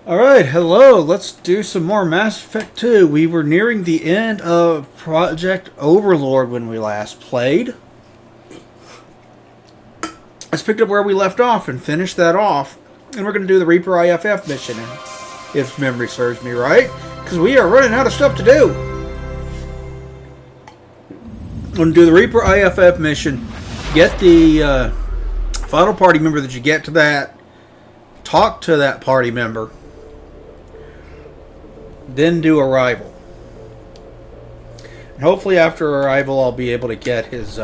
Alright, hello. Let's do some more Mass Effect 2. We were nearing the end of Project Overlord when we last played. Let's pick up where we left off and finish that off. And we're going to do the Reaper IFF mission, if memory serves me right. Because we are running out of stuff to do. I'm going to do the Reaper IFF mission. Get the final party member that you get to that. Talk to that party member. Then do arrival. And hopefully after arrival I'll be able to get his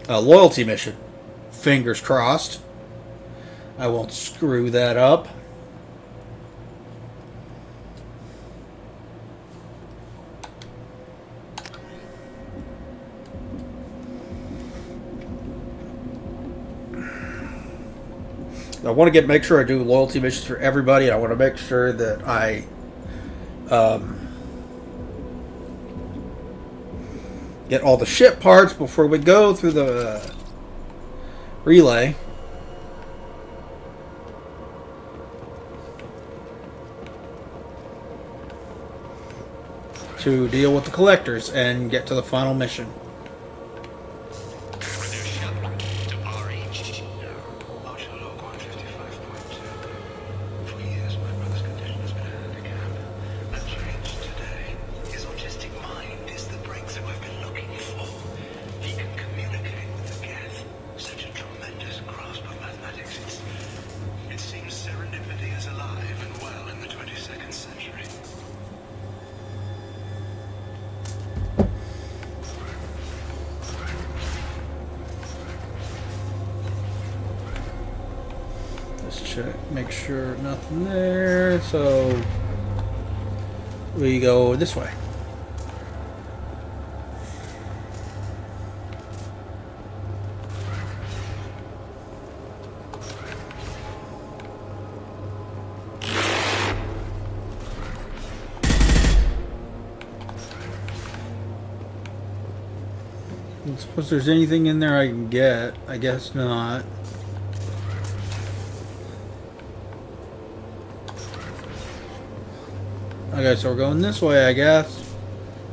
loyalty mission. Fingers crossed. I won't screw that up. I want to make sure I do loyalty missions for everybody. I want to make sure that I get all the ship parts before we go through the relay. To deal with the collectors and get to the final mission. Check, make sure nothing there. So we go this way. I don't suppose there's anything in there I can get. I guess not. Okay, so we're going this way, I guess.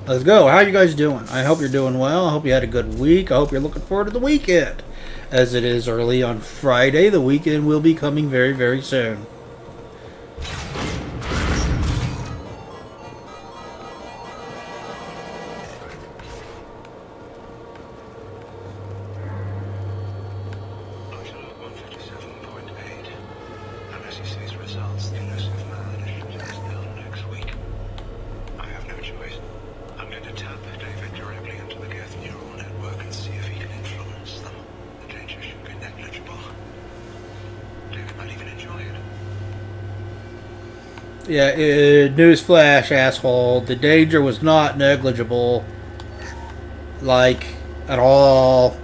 Let's go. How you guys doing? I hope you're doing well. I hope you had a good week. I hope you're looking forward to the weekend. As it is early on Friday, the weekend will be coming very, very soon. Yeah, newsflash, asshole. The danger was not negligible. Like, at all.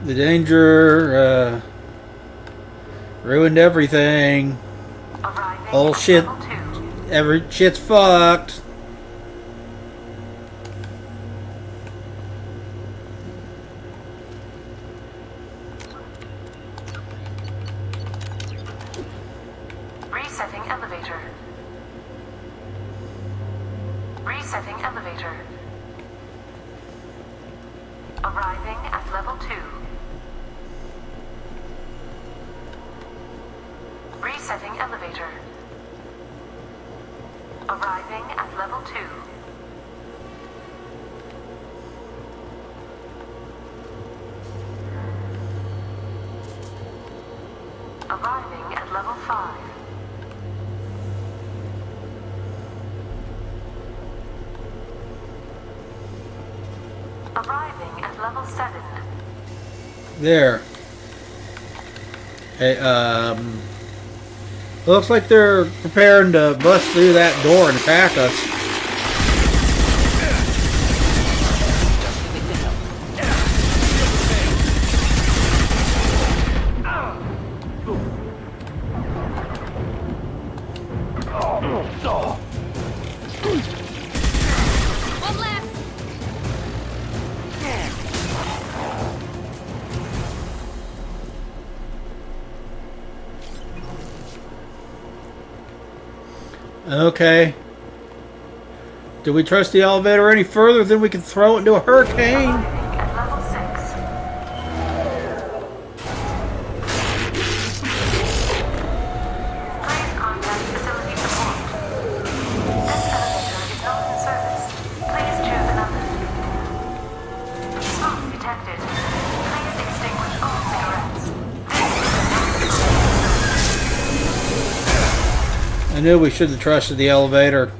The danger, ruined everything. Whole shit. Every shit's fucked. Resetting elevator. Resetting elevator. Arriving at level 2. Resetting elevator. Arriving at level 2. Arriving at level 5. Arriving at level 7. There. Hey, looks like they're preparing to bust through that door and attack us. Okay. Do we trust the elevator any further than we can throw it into a hurricane? Arriving at level 6. Please contact facility support. This elevator is not in service. Please choose another. Smoke detected. Please extinguish all cigarettes. I knew we should have trusted the elevator.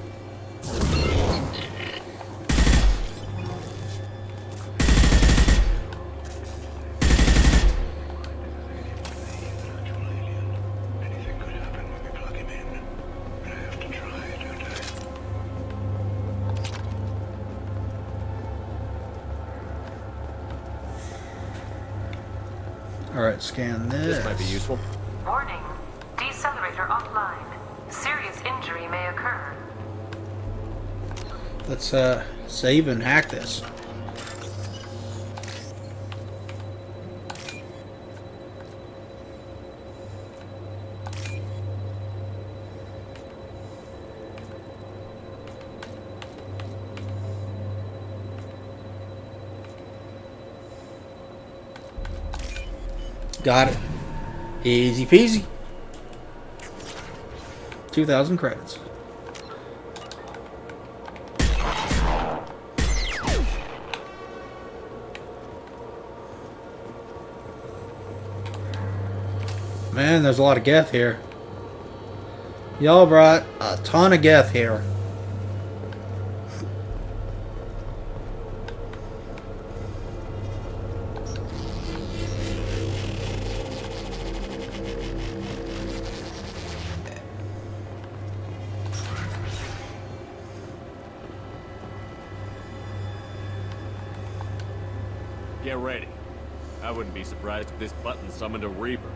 Alright, scan this. This might be useful. Warning. Decelerator offline. Serious injury may occur. Let's save and hack this. Got it. Easy peasy. 2,000 credits. Man, there's a lot of geth here. Y'all brought a ton of geth here. Get ready. I wouldn't be surprised if this button summoned a Reaper.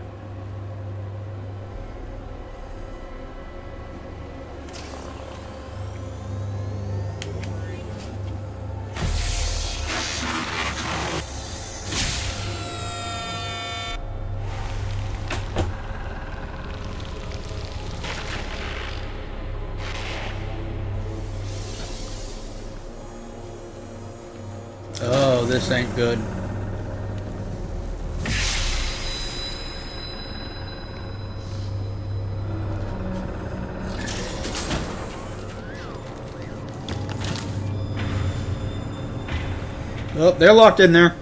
Oh, this ain't good. Oh, they're locked in there.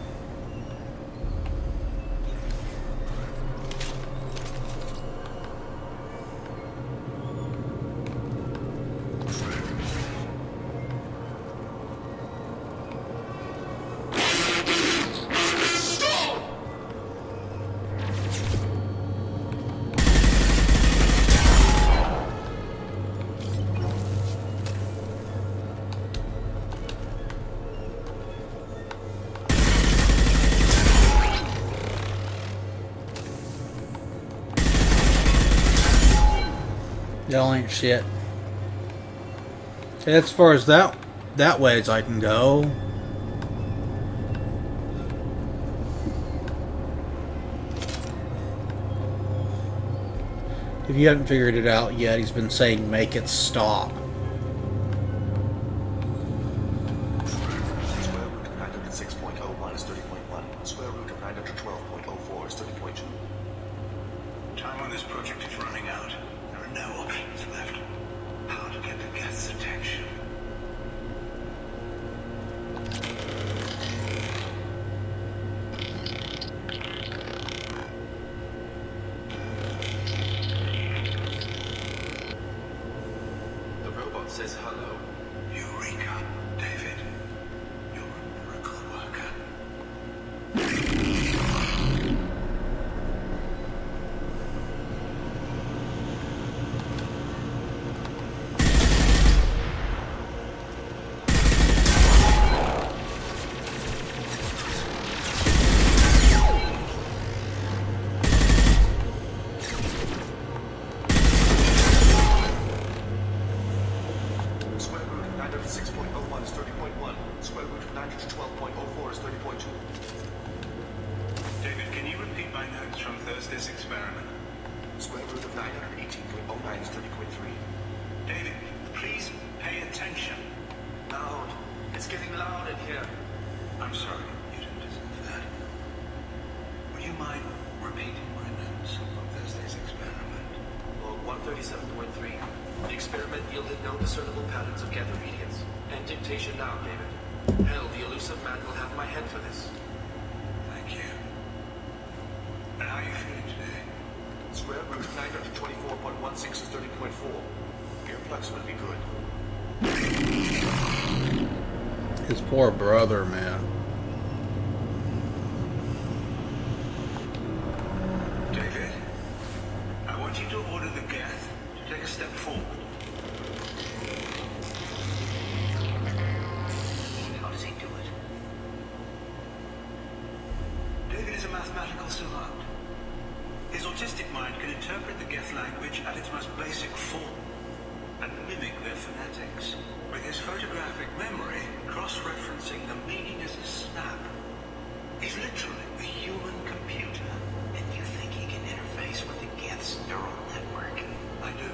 Y'all ain't shit. As far as that way as I can go. If you haven't figured it out yet, he's been saying make it stop. Square root of 906.0 minus 30.1. Square root of 912.04 is 30.2. Time on this project is running out. There are no options left. How to get the guest's attention? The robot says hello. Eureka, David. You're a miracle worker. It's getting loud in here. I'm sorry, you didn't deserve that. Would you mind repeating my notes from Thursday's experiment? Log 137.3. The experiment yielded no discernible patterns of gather radiance. And dictation now, David. Hell, the elusive man will have my head for this. Thank you. And how are you feeling today? Square root of 924.16 is 30.4. Earplugs would be good. His poor brother, man. David, I want you to order the Geth to take a step forward. How does he do it? David is a mathematical savant. His autistic mind can interpret the Geth language at its most basic form and mimic their phonetics. With his photographic memory, cross-referencing the meaning as a snap. He's literally a human computer. And you think he can interface with the Geth's neural network? I do.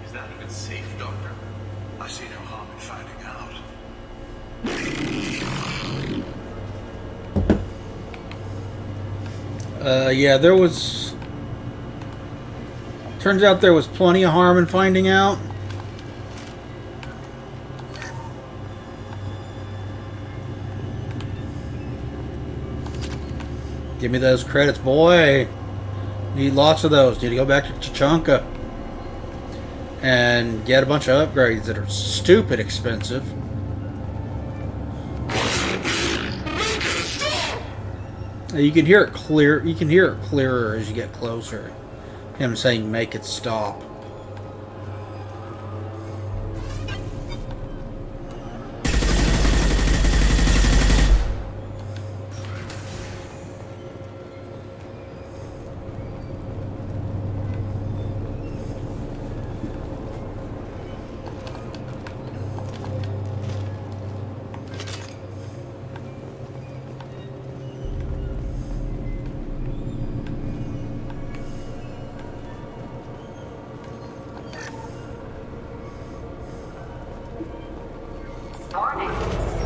Is that even safe, Doctor? I see no harm in finding out. Yeah, there was... Turns out there was plenty of harm in finding out. Give me those credits, boy. Need lots of those. Need to go back to Tachanka and get a bunch of upgrades that are stupid expensive. You can hear it clear. You can hear it clearer as you get closer. Him saying, "Make it stop." Warning.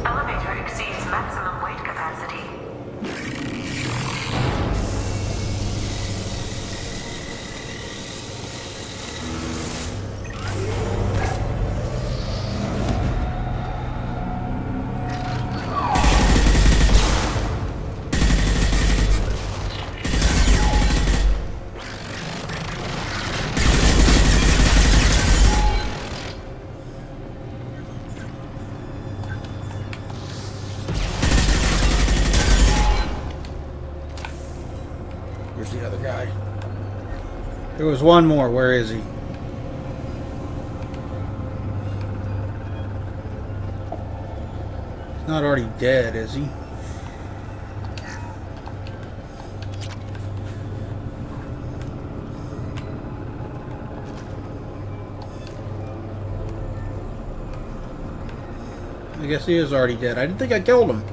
Elevator exceeds maximum weight capacity. Where's the other guy? There was one more. Where is he? He's not already dead, is he? I guess he is already dead. I didn't think I killed him.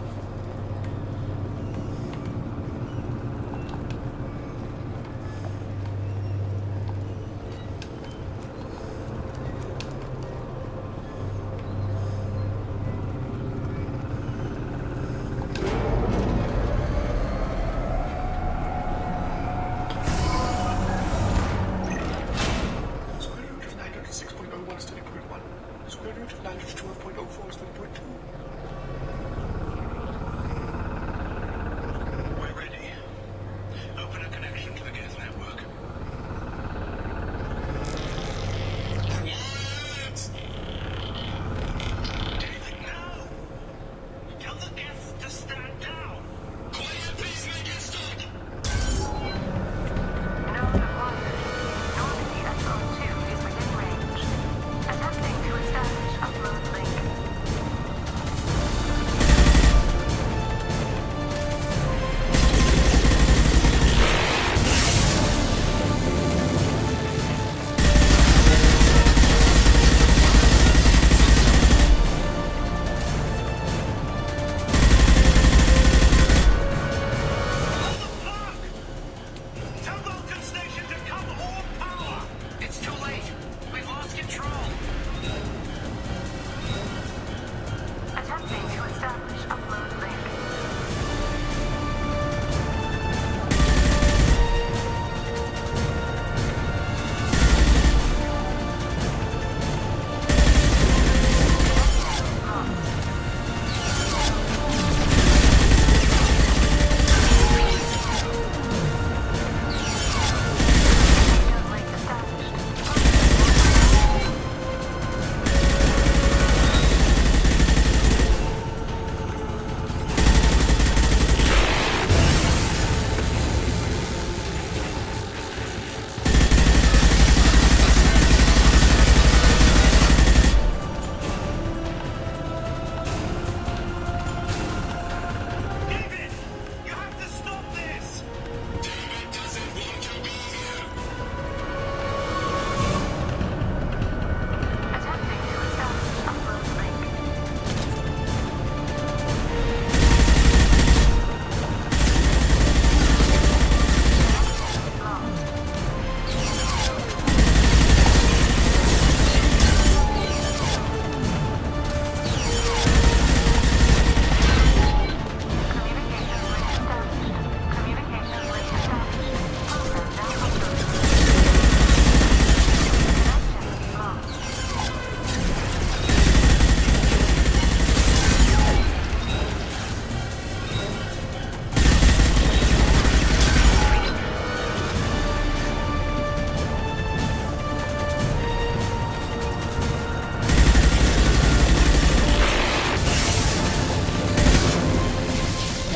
Square root of 906.01 is 30.1. Square root of 912.04 is 30.2.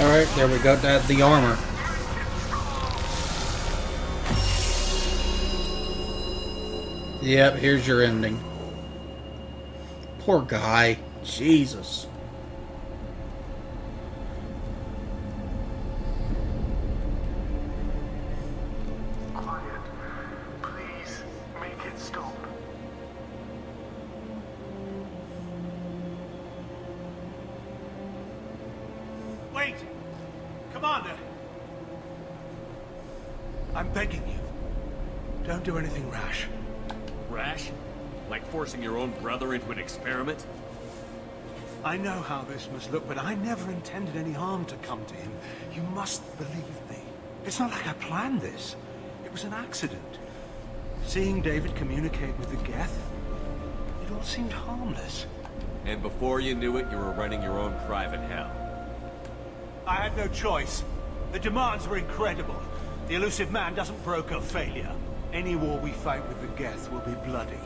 Alright, there we go. That the armor. Yep, here's your ending. Poor guy. Jesus. Quiet. Please make it stop. Wait! Commander! I'm begging you. Don't do anything rash. Rash? Like forcing your own brother into an experiment? I know how this must look, but I never intended any harm to come to him. You must believe me. It's not like I planned this. It was an accident. Seeing David communicate with the Geth, it all seemed harmless. And before you knew it, you were running your own private hell. I had no choice. The demands were incredible. The elusive man doesn't broker failure. Any war we fight with the Geth will be bloody.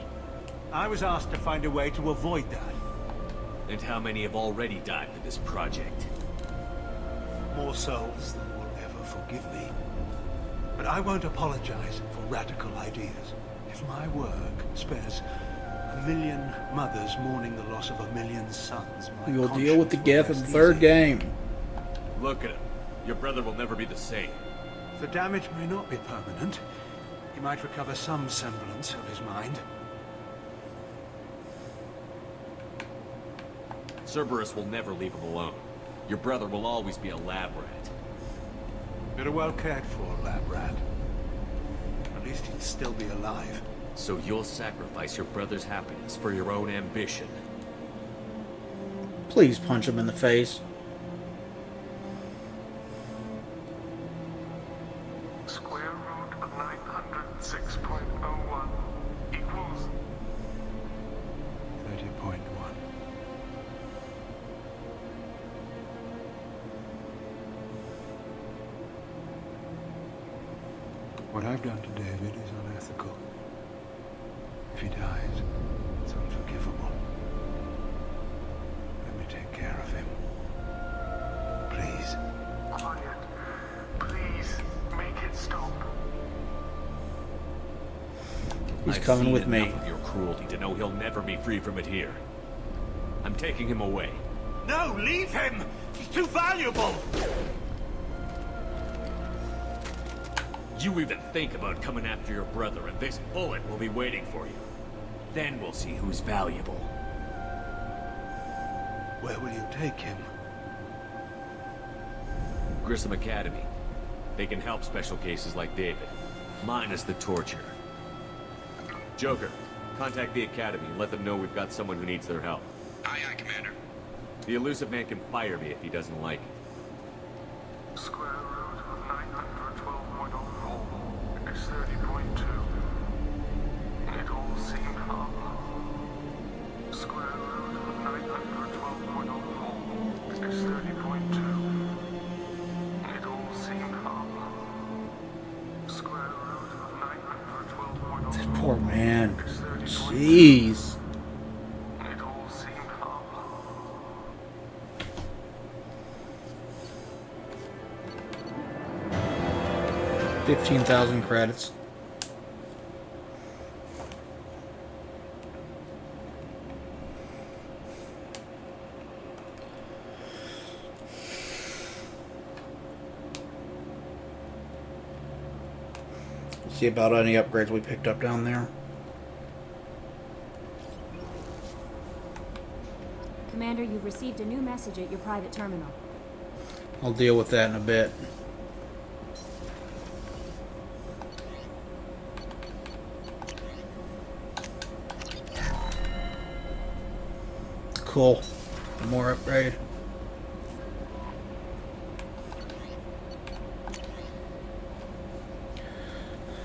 I was asked to find a way to avoid that. And how many have already died for this project? More souls than will ever forgive me. But I won't apologize for radical ideas. If my work spares 1,000,000 mothers mourning the loss of 1,000,000 sons, my We will deal with the conscience Geth will in the rest third easy. game. Look at him. Your brother will never be the same. The damage may not be permanent. He might recover some semblance of his mind. Cerberus will never leave him alone. Your brother will always be a lab rat. You're a well cared for, lab rat. At least he'd still be alive. So you'll sacrifice your brother's happiness for your own ambition. Please punch him in the face. Square root of 906.01 equals 30.1. What I've done to David is unethical. If he dies, it's unforgivable. Let me take care of him. Please. Quiet. Please make it stop. He's I've coming seen with me. enough of your cruelty to know he'll never be free from it here. I'm taking him away. No, leave him! He's too valuable! You even think about coming after your brother, and this bullet will be waiting for you. Then we'll see who's valuable. Where will you take him? Grissom Academy. They can help special cases like David. Minus the torture. Joker, contact the Academy and let them know we've got someone who needs their help. Aye, aye, Commander. The elusive man can fire me if he doesn't like it. Square root of 912.04 is 30.2. It all seemed harmless. Square root of 912.04 is 30.2. It all seemed harmless. Square root of 912.04 Poor man. is 30.2. Jeez. It all seemed harmless. 15,000 credits. See about any upgrades we picked up down there. Commander, you've received a new message at your private terminal. I'll deal with that in a bit. Cool. One more upgrade.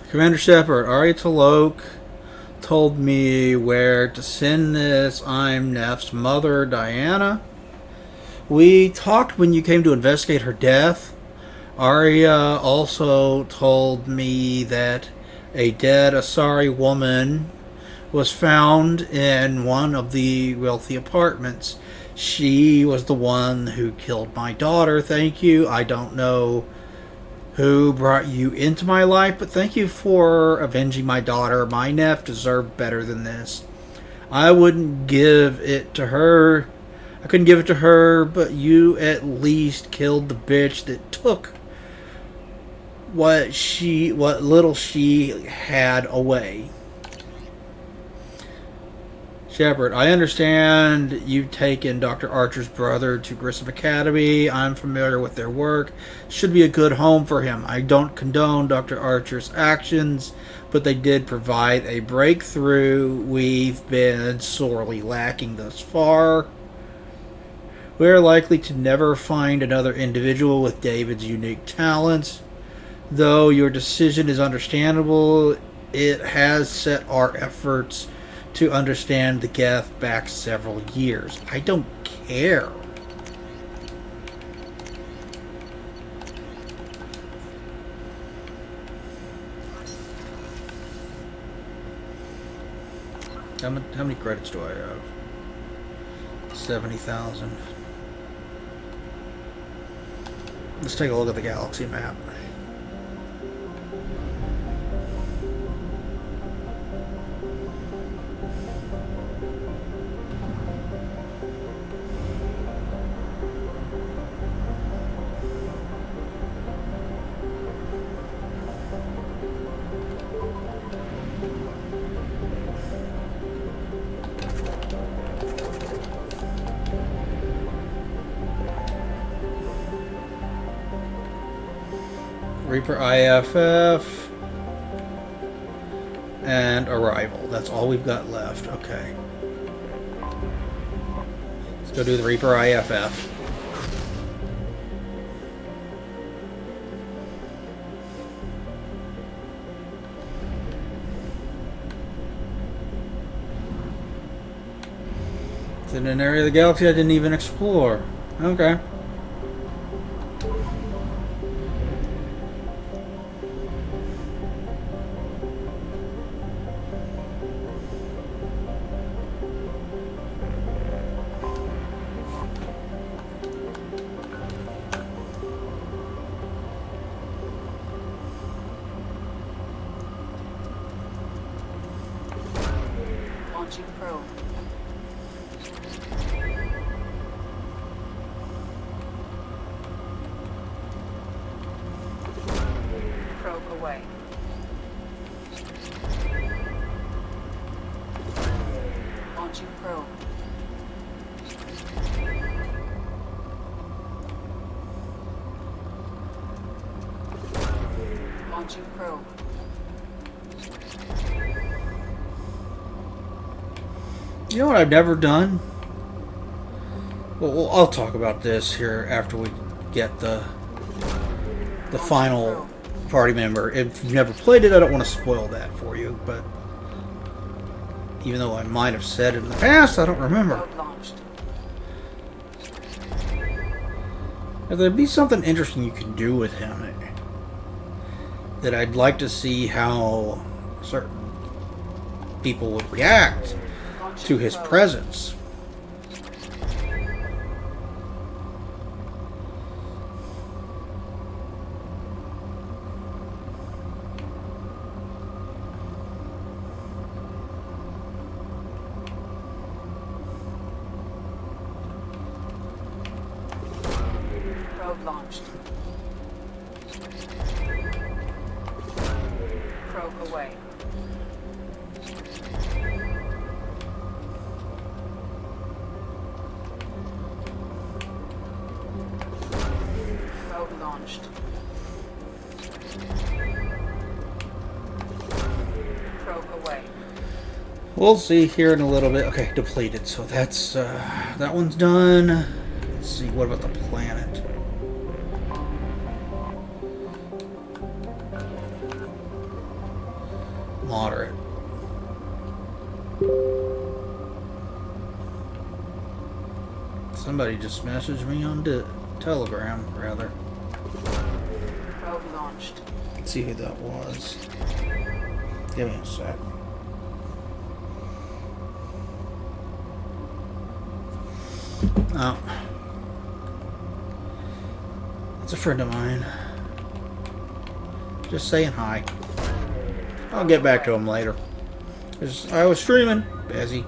Commander Shepard, Arya T'Loak told me where to send this. I'm Neff's mother, Diana. We talked when you came to investigate her death. Arya also told me that a dead Asari woman was found in one of the wealthy apartments. She was the one who killed my daughter. Thank you. I don't know who brought you into my life, but thank you for avenging my daughter. My Neff deserved better than this. I wouldn't give it to her. I couldn't give it to her, but you at least killed the bitch that took what little she had away. Shepard, I understand you've taken Dr. Archer's brother to Grissom Academy. I'm familiar with their work. Should be a good home for him. I don't condone Dr. Archer's actions, but they did provide a breakthrough we've been sorely lacking thus far. We are likely to never find another individual with David's unique talents. Though your decision is understandable, it has set our efforts to understand the Geth back several years. I don't care. How many credits do I have? 70,000. Let's take a look at the galaxy map. Reaper IFF and Arrival. That's all we've got left. Okay. Let's go do the Reaper IFF. It's in an area of the galaxy I didn't even explore. Okay. Launching probe. Probe away. Launching probe. Launching probe. You know what I've never done? Well, I'll talk about this here after we get the final party member. If you've never played it, I don't want to spoil that for you, but even though I might have said it in the past, I don't remember. Probe launched. If there'd be something interesting you can do with him, that I'd like to see how certain people would react to his presence. Probe launched. Probe away. Probe launched. Probe away. We'll see here in a little bit. Okay, depleted. So that's that one's done. Let's see. What about the planet? Moderate. Somebody just messaged me on Telegram, rather. Probe launched. Let's see who that was. Give me a sec. Oh. It's a friend of mine. Just saying hi. I'll get back to him later. I was streaming. Busy.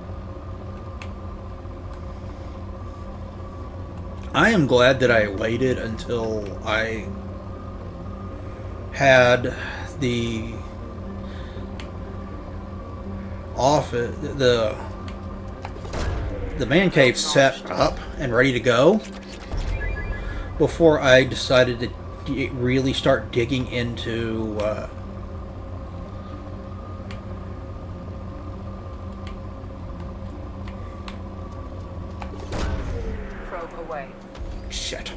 I am glad that I waited until I had the office, the man cave set up and ready to go before I decided to really start digging into Probe away. shit.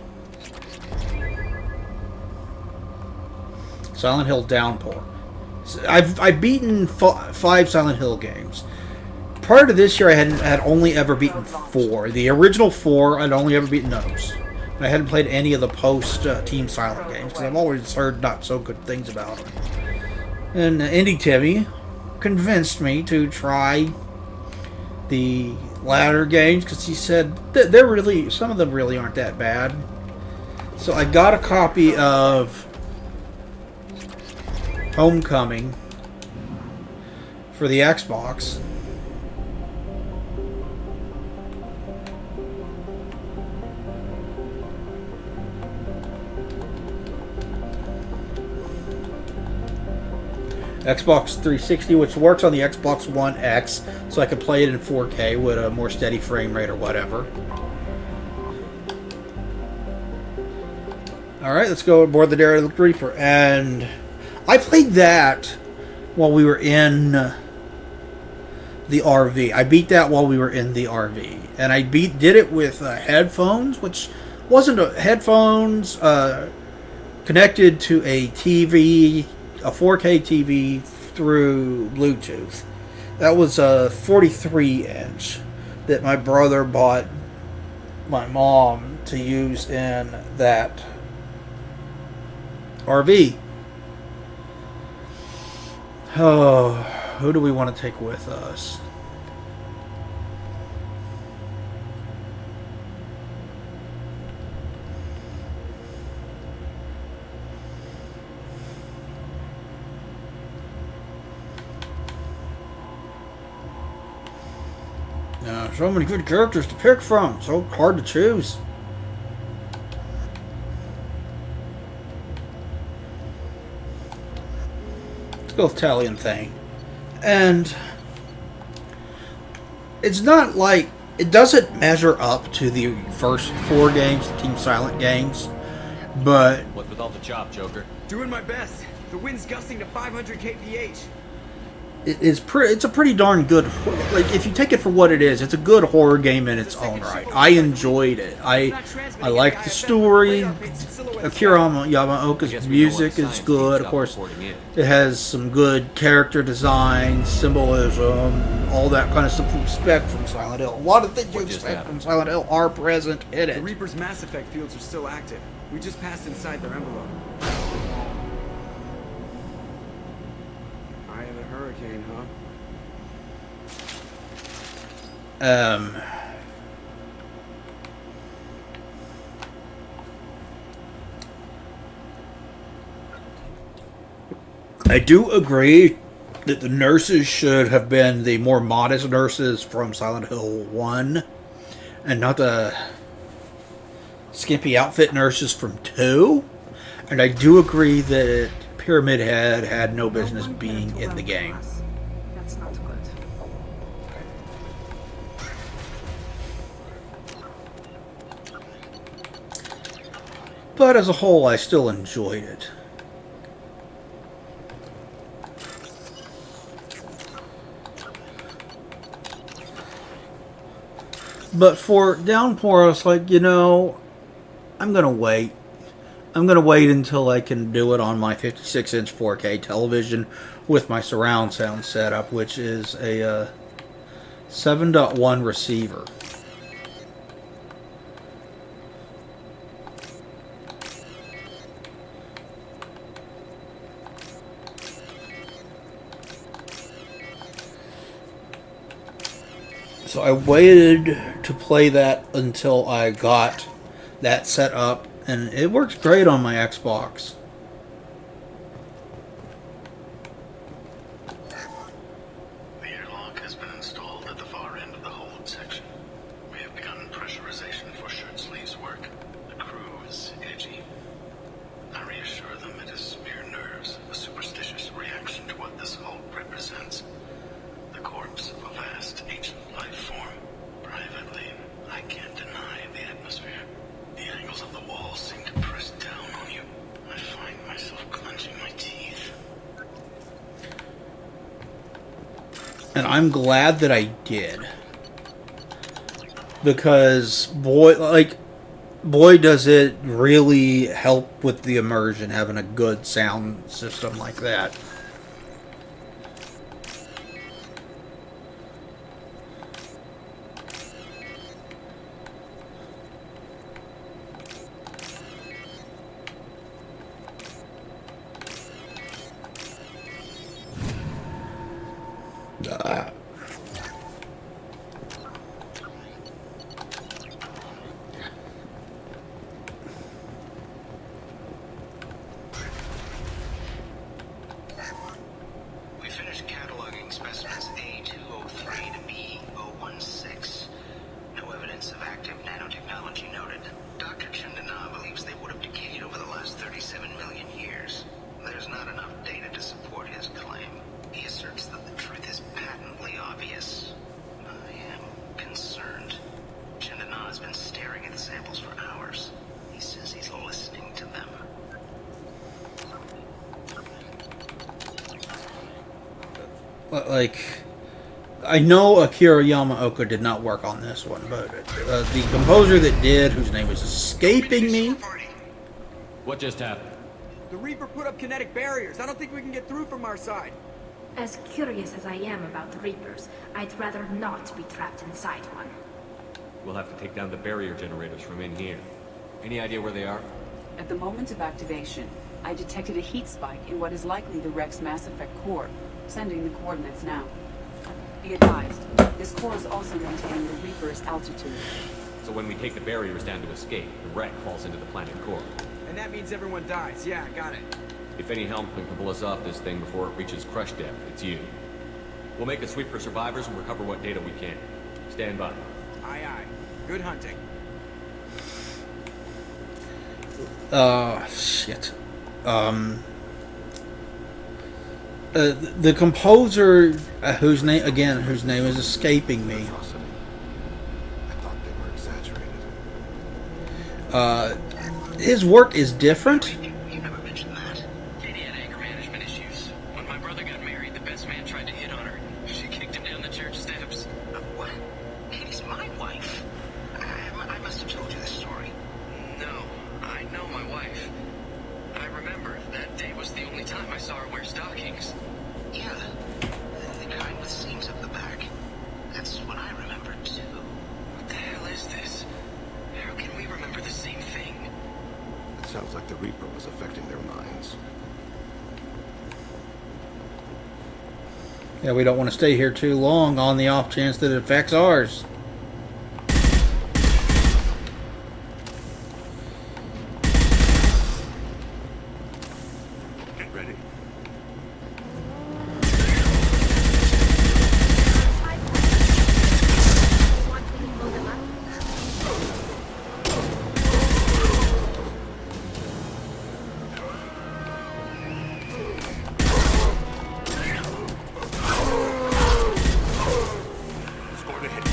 Silent Hill Downpour. I've beaten 5 Silent Hill games. Prior to this year, I had only ever beaten 4. The original 4, I'd only ever beaten those. I hadn't played any of the post Team Silent games because I've always heard not so good things about them. And Indie Timmy convinced me to try the latter games because he said they're really, some of them really aren't that bad. So I got a copy of Homecoming for the Xbox. Xbox 360, which works on the Xbox One X, so I can play it in 4K with a more steady frame rate or whatever. Alright, let's go aboard the Daredevil Reaper. And I played that while we were in the RV. I beat that while we were in the RV. And I did it with headphones, which wasn't headphones connected to a TV, a 4K TV through Bluetooth. That was a 43-inch that my brother bought my mom to use in that RV. Oh, who do we want to take with us? So many good characters to pick from. So hard to choose. Let's go with Talion Thane. And it's not like it doesn't measure up to the first 4 games, the Team Silent games, but What's with all the chop, Joker? Doing my best. The wind's gusting to 500 kph. it's a pretty darn good, like, if you take it for what it is, it's a good horror game in its own right. I enjoyed it. I like the story. Akira Yamaoka's music is good. Of course, it has some good character design, symbolism, all that kind of stuff you expect from Silent Hill. A lot of things you expect from Silent Hill are present in The it. Reaper's Mass Effect fields are still active. We just passed inside their envelope. Eye of the hurricane, huh? I do agree that the nurses should have been the more modest nurses from Silent Hill 1 and not the skimpy outfit nurses from 2. And I do agree that Pyramid Head had no business being in the game. That's not good. But as a whole, I still enjoyed it. But for Downpour, I was like, you know, I'm going to wait. I'm going to wait until I can do it on my 56-inch 4K television with my surround sound setup, which is a 7.1 receiver. So I waited to play that until I got that set up, and it works great on my Xbox. The airlock has been installed at the far end of the hold section. We have begun pressurization for shirt sleeves work. The crew is edgy. I reassure them it is mere nerves, a superstitious reaction to what this hold represents. The corpse of a vast ancient life form. Privately, I can't deny the atmosphere. The angles of the walls seem to press down on you. I find myself clenching my teeth. And I'm glad that I did. Because, boy, does it really help with the immersion, having a good sound system like that. We finished cataloging specimens A203 to B016. No evidence of active nanotechnology noted. Dr. Chandana believes they would have decayed over the last 37 million years. There's not enough data to support his claim. He asserts that the truth is patently obvious. I am concerned. Chandana has been staring at the samples for hours. He says he's listening to them. Like, I know Akira Yamaoka did not work on this one, but the composer that did, whose name is escaping me. What just happened? The Reaper put up kinetic barriers. I don't think we can get through from our side. As curious as I am about the Reapers, I'd rather not be trapped inside one. We'll have to take down the barrier generators from in here. Any idea where they are? At the moment of activation, I detected a heat spike in what is likely the Rex Mass Effect core. Sending the coordinates now. Be advised, this core is also maintaining the Reaper's altitude. So when we take the barriers down to escape, the wreck falls into the planet core. And that means everyone dies. Yeah, got it. If any helmsman can pull us off this thing before it reaches crush depth, it's you. We'll make a sweep for survivors and recover what data we can. Stand by. Aye, aye. Good hunting. Shit. The composer, whose name is escaping me. I thought they were exaggerated. His work is different. You never mentioned that. Katie had anger management issues. When my brother got married, the best man tried to hit on her. She kicked him down the church steps. What? Katie's my wife. I must have told you this story. No, I know my wife. I remember that day was the only time I saw her wear stockings. Yeah, the kind with seams up the back. That's what I remember too. What the hell is this? How can we remember the same thing? It sounds like the Reaper was affecting their minds. Yeah, we don't want to stay here too long on the off chance that it affects ours. Get ready. Score to hit.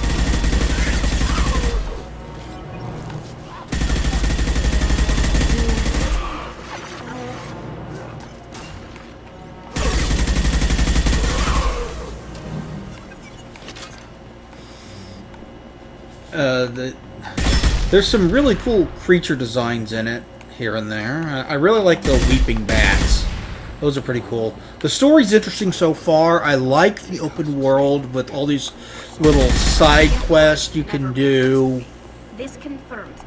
There's some really cool creature designs in it here and there. I really like the weeping bats. Those are pretty cool. The story's interesting so far. I like the open world with all these little side quests you can do. This confirms.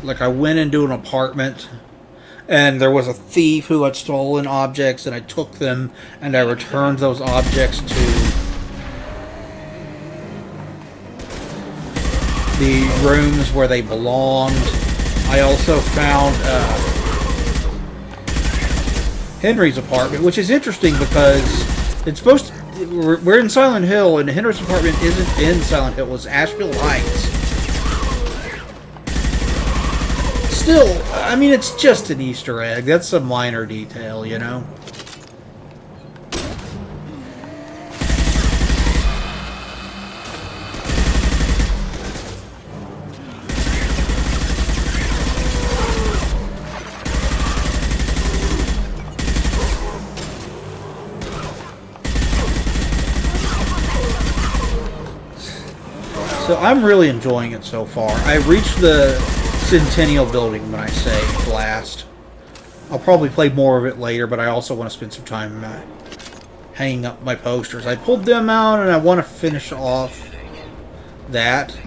Like, I went into an apartment and there was a thief who had stolen objects, and I took them and I returned those objects to the rooms where they belonged. I also found Henry's apartment, which is interesting because it's supposed to... We're in Silent Hill, and Henry's apartment isn't in Silent Hill. It was Asheville Heights. Still, I mean, it's just an Easter egg. That's a minor detail, you know? So I'm really enjoying it so far. I reached the Centennial Building when I say last. I'll probably play more of it later, but I also want to spend some time hanging up my posters. I pulled them out and I want to finish off that.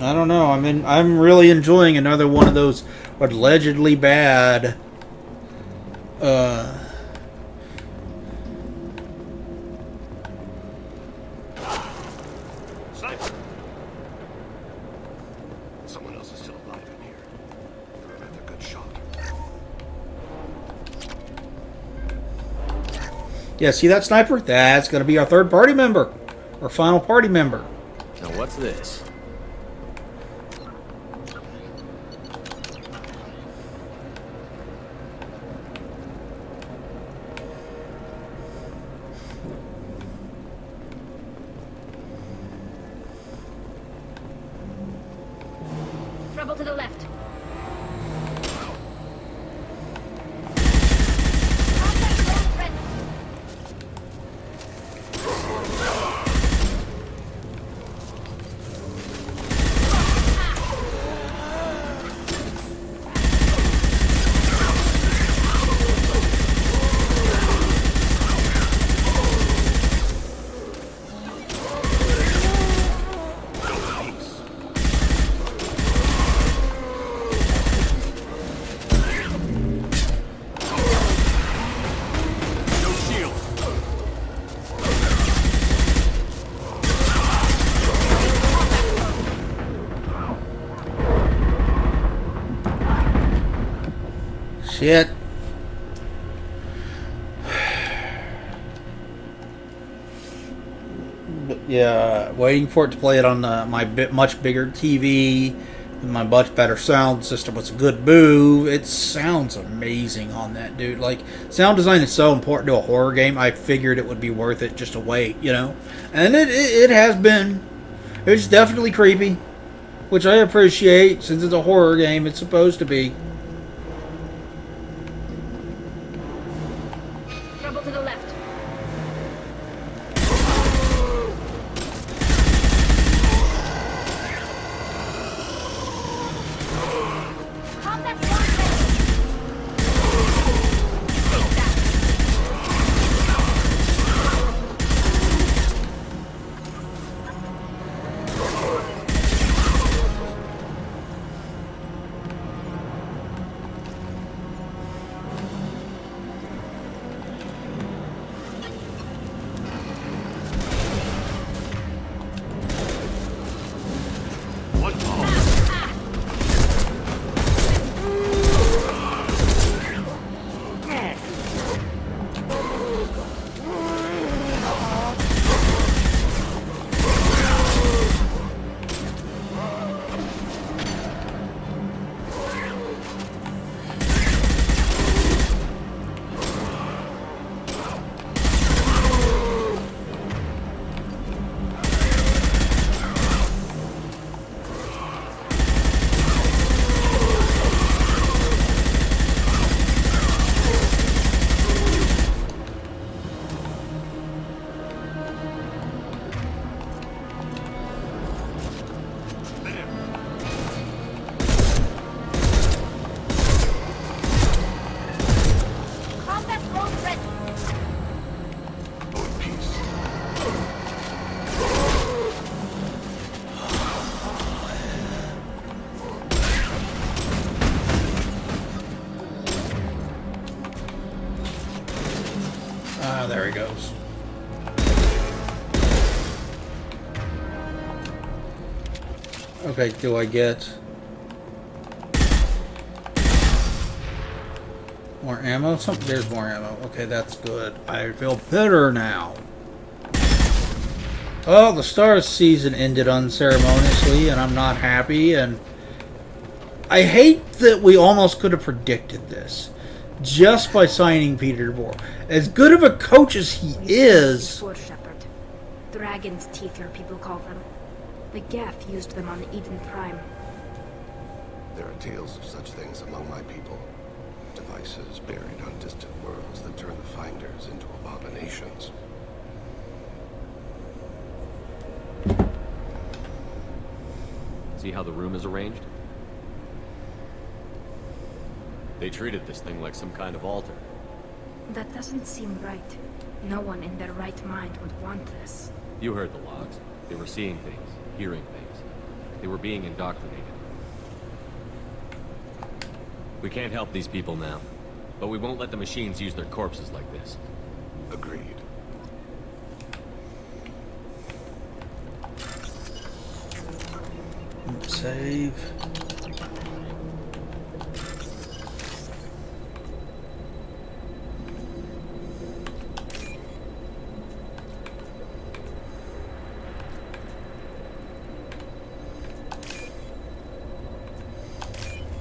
I don't know. I'm really enjoying another one of those allegedly bad Someone else is still alive in here. That's a good shot. Yeah, see that sniper? That's going to be our third party member. Our final party member. Now what's this? Trouble to the left. Shit. But yeah, waiting for it to play it on my much bigger TV and my much better sound system was a good move. It sounds amazing on that, dude. Like, sound design is so important to a horror game. I figured it would be worth it just to wait, you know? And it has been. It's definitely creepy, which I appreciate since it's a horror game. It's supposed to be. Trouble to the left. Combat there he goes. Okay, do I get more ammo? There's more ammo. Okay, that's good. I feel better now. Oh, the Stars season ended unceremoniously, and I'm not happy, and I hate that we almost could have predicted this just by signing Peter DeBoer. As good of a coach as he is... Sword Shepherd. Dragon's teeth, your people call them. The Geth used them on Eden Prime. There are tales of such things among my people. Devices buried on distant worlds that turn the finders into abominations. See how the room is arranged? They treated this thing like some kind of altar. That doesn't seem right. No one in their right mind would want this. You heard the logs. They were seeing things, hearing things. They were being indoctrinated. We can't help these people now, but we won't let the machines use their corpses like this. Agreed. Save.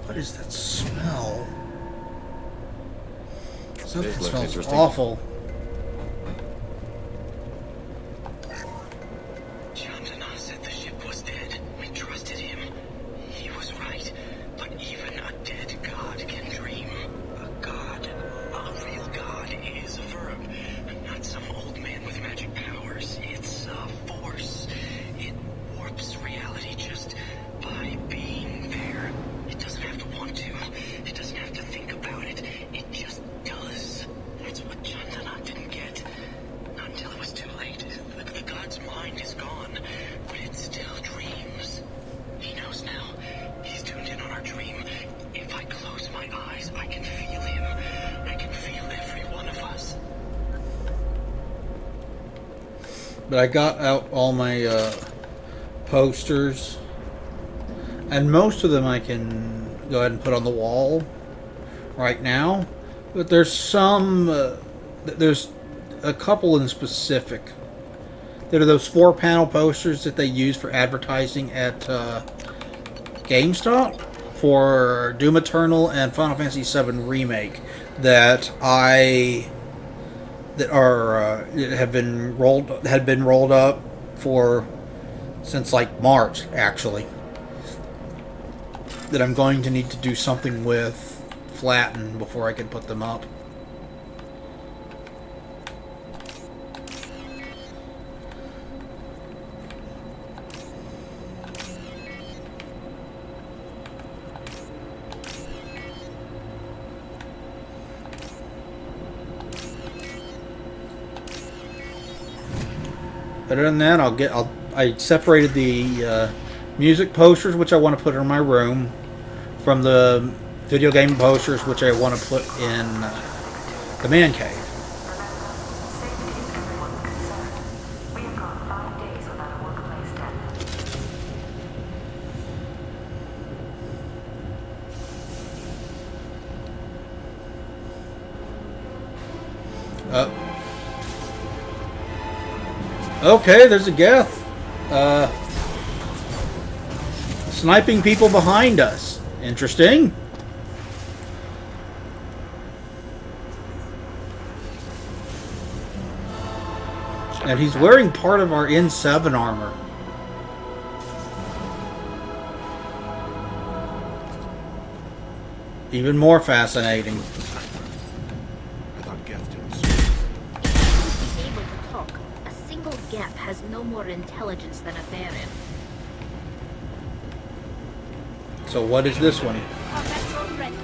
What is that smell? Something looks smells interesting. awful. Chandana said the ship was dead. We trusted him. He was right. But even a dead god can dream. A god, a real god, is a verb. Not some old man with magic powers. It's a force. It warps reality just by being there. It doesn't have to want to. It doesn't have to think about it. It just does. That's what Chandana didn't get. Not until it was too late. The god's mind is gone, but it still dreams. He knows now. He's tuned in on our dream. If I close my eyes, I can feel him. I can feel every one of us. But I got out all my posters, and most of them I can go ahead and put on the wall right now. But there's some, there's a couple in specific. That are those 4-panel posters that they use for advertising at GameStop for Doom Eternal and Final Fantasy VII Remake that had been rolled up for since like March, actually. That I'm going to need to do something with, flatten before I can put them up. Other than that, I separated the music posters, which I want to put in my room, from the video game posters, which I want to put in the man cave. Safety is everyone's concern. We have gone 5 days without a workplace death. Okay, there's a Geth. Sniping people behind us. Interesting. And he's wearing part of our N7 armor. Even more fascinating. I thought Geth didn't He's able to talk. A single Geth has no more intelligence than a Baron. So what is this one? Our vessel ready.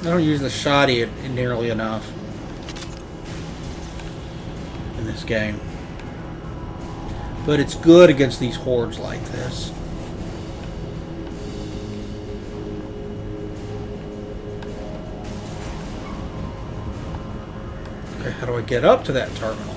I don't use the shotty nearly enough in this game. But it's good against these hordes like this. Okay, how do I get up to that terminal?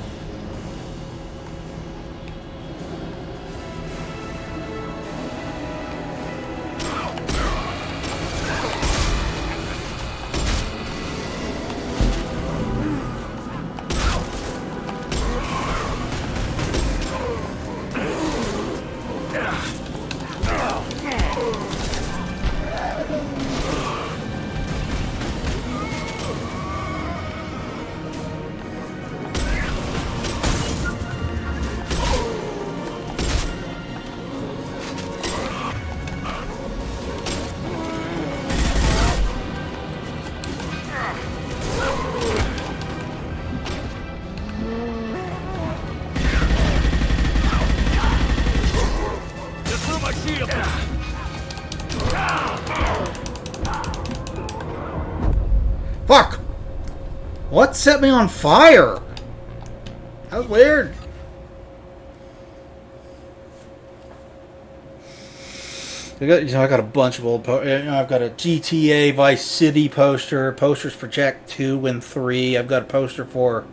Fuck! What set me on fire? That was weird. I got a bunch of old I've got a GTA Vice City poster, posters for Jak 2 and 3. I've got a poster for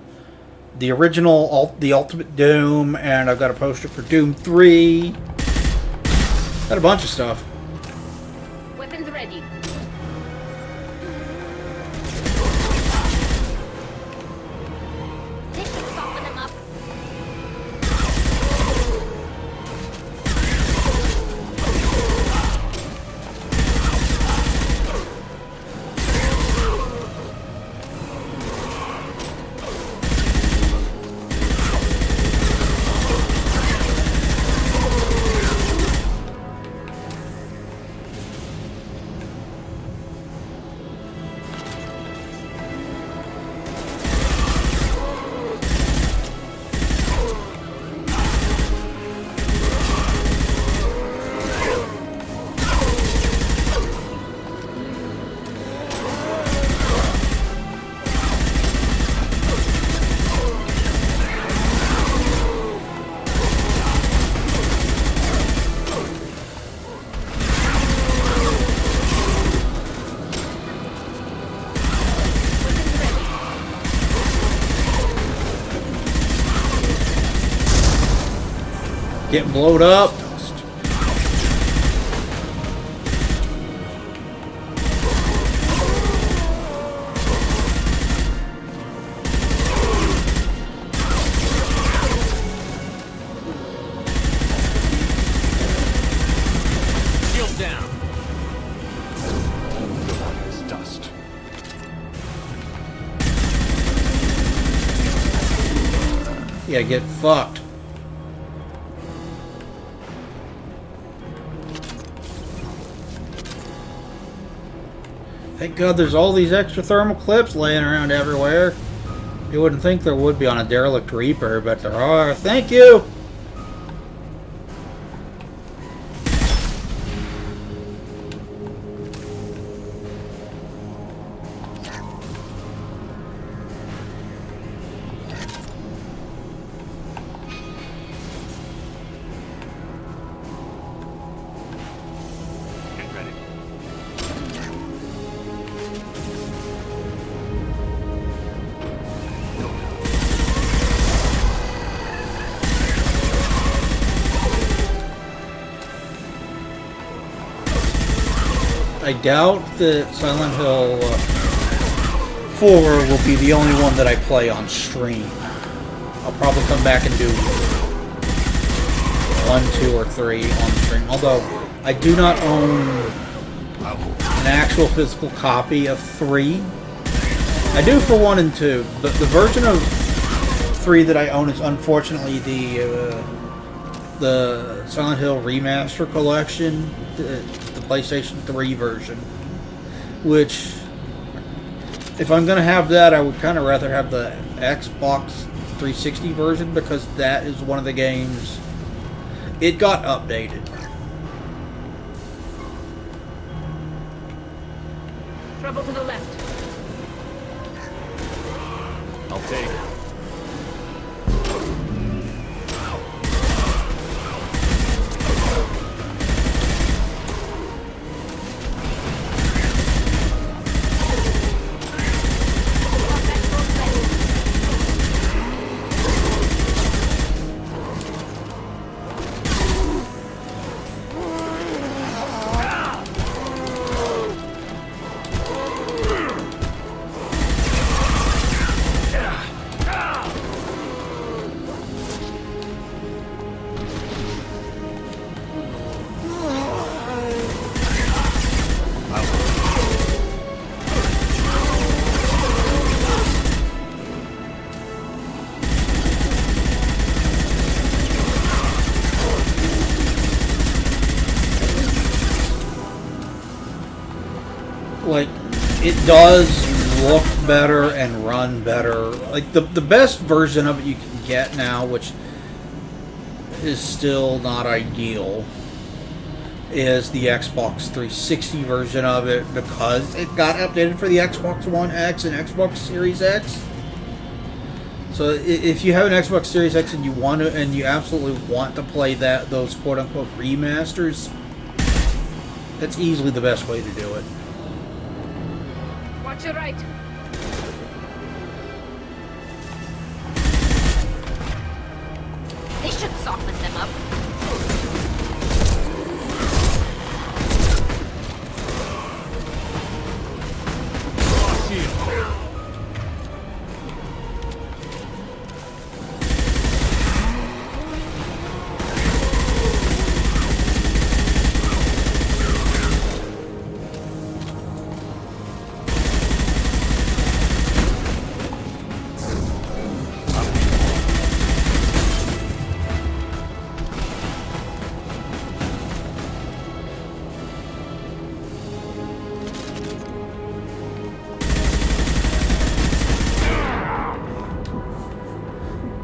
the original, the Ultimate Doom, and I've got a poster for Doom 3. Got a bunch of stuff. Weapons ready. This should soften them up. Getting blowed up. Shield down. It's dust. Yeah, get fucked. Thank God there's all these extra thermal clips laying around everywhere. You wouldn't think there would be on a derelict Reaper, but there are. Thank you! Get ready. I doubt that Silent Hill 4 will be the only one that I play on stream. I'll probably come back and do 1, 2, or 3 on stream. Although, I do not own an actual physical copy of 3. I do for 1 and 2, but the version of 3 that I own is unfortunately the Silent Hill Remaster Collection, the PlayStation 3 version, which, if I'm going to have that, I would kind of rather have the Xbox 360 version, because that is one of the games, it got updated. Trouble to the left. I'll take it. Like, it does look better and run better. Like, the best version of it you can get now, which is still not ideal, is the Xbox 360 version of it, because it got updated for the Xbox One X and Xbox Series X. So if you have an Xbox Series X and you want to, and you absolutely want to play those quote-unquote remasters, that's easily the best way to do it. Watch your right. They should soften them up.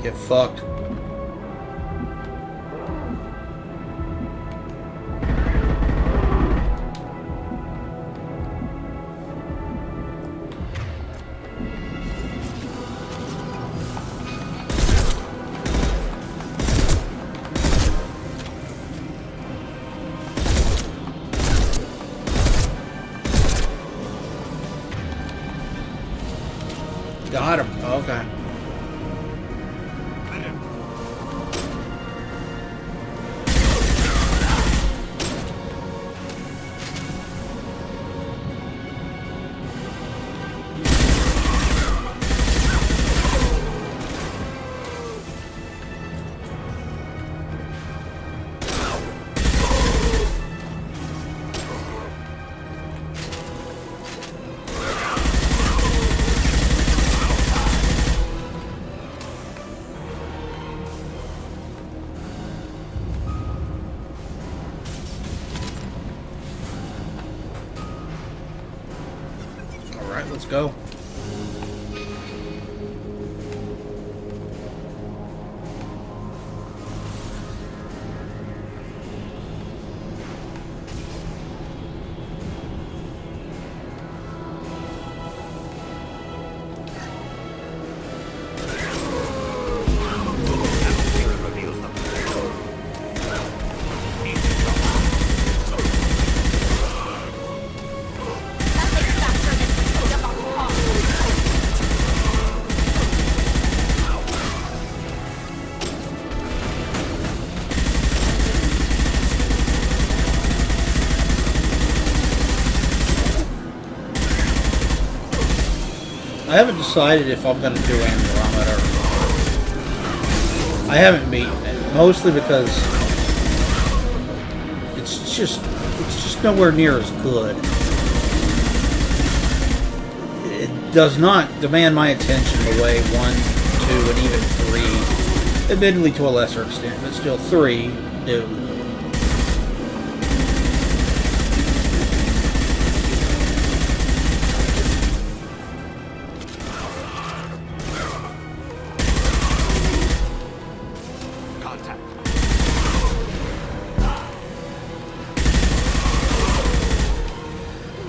Get fucked. Got him. Okay. Alright, let's go. I haven't decided if I'm going to do Andromeda or not. I haven't beaten it, mostly because it's just nowhere near as good. It does not demand my attention the way 1, 2, and even 3, admittedly to a lesser extent, but still 3 do.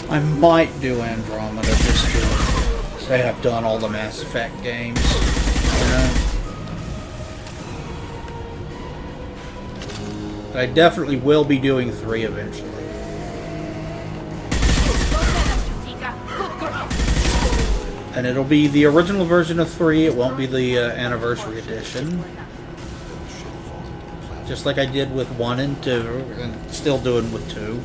I might do Andromeda just to say I've done all the Mass Effect games. You know? But I definitely will be doing 3 eventually. And it'll be the original version of 3, it won't be the anniversary edition. Just like I did with 1 and 2, and still doing with 2.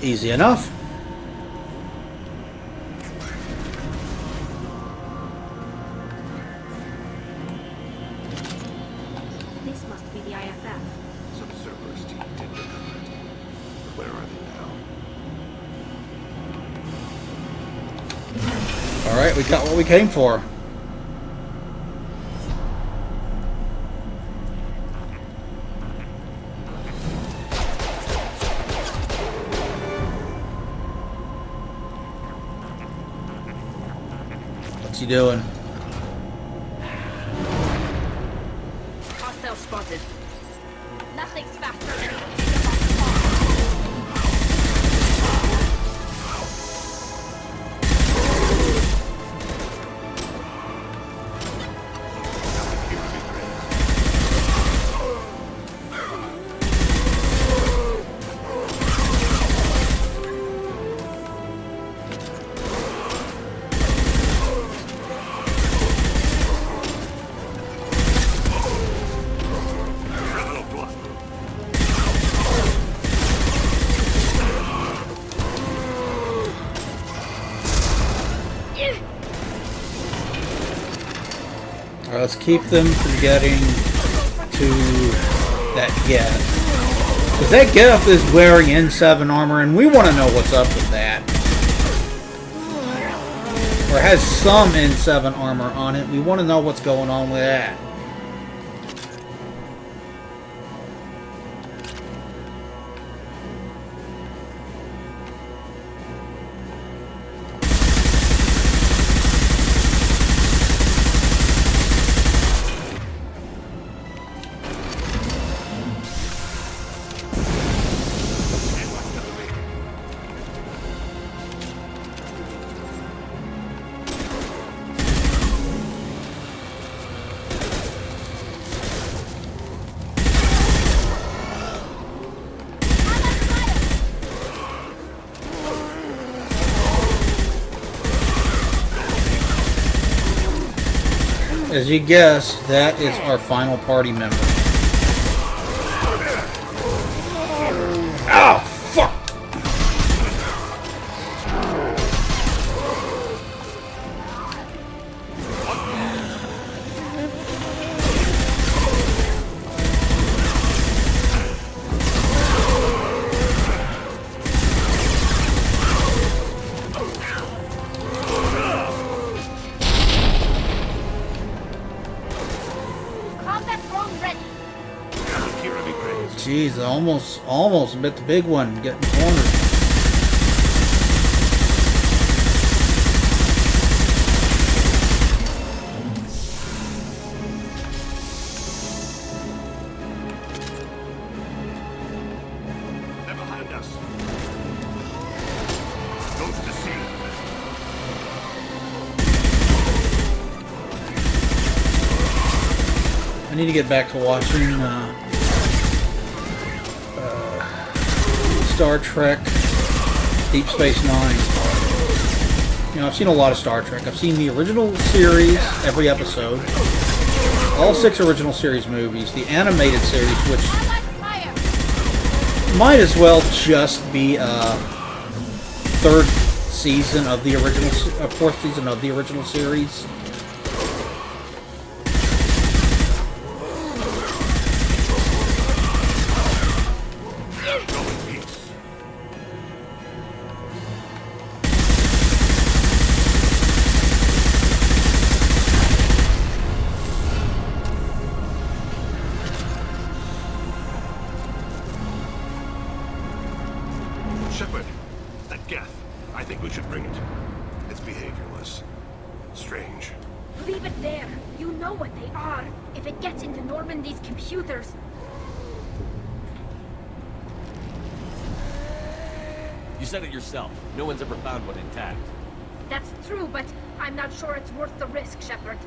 Easy enough. This must be the IFF. Some Cerberus team did remember it. Where are they now? Alright, we got what we came for. What's he doing? Hostile spotted. Nothing's faster than Let's keep them from getting to that Geth. Because that Geth is wearing N7 armor, and we want to know what's up with that. Or has some N7 armor on it. We want to know what's going on with that. As you guessed, that is our final party member. Oh, fuck! Jeez, I almost bit the big one getting cornered. They're behind us. Goes to sea. I need to get back to watching Star Trek Deep Space Nine. You know, I've seen a lot of Star Trek. I've seen the original series, every episode, all 6 original series movies, the animated series, which might as well just be a 3rd season of the original, 4th season of the original series. Shepard, that Geth. I think we should bring it. It's behaviorless. Strange. Leave it there. You know what they are. If it gets into Normandy's computers... You said it yourself. No one's ever found one intact. That's true, but I'm not sure it's worth the risk, Shepard.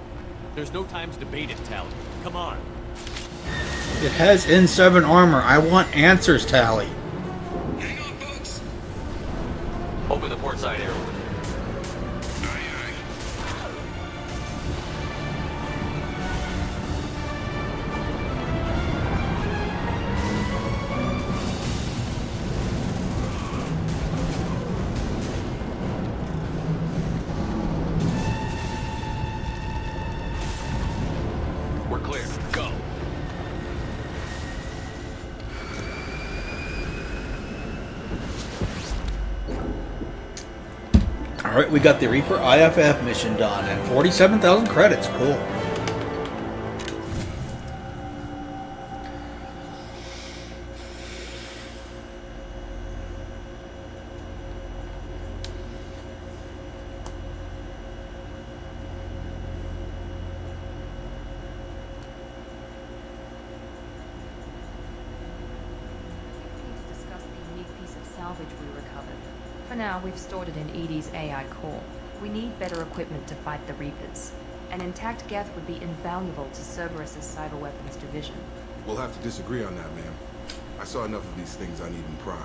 There's no time to debate it, Tally. Come on. It has N7 armor. I want answers, Tally. Hang on, folks. Open the port side arrow. We're clear. Go. Alright, we got the Reaper IFF mission done and 47,000 credits. Cool. To discuss the unique piece of salvage we recovered. For now, we've stored it in EDI's AI core. We need better equipment to fight the Reapers. An intact Geth would be invaluable to Cerberus's cyber weapons division. We'll have to disagree on that, ma'am. I saw enough of these things I need in Prime.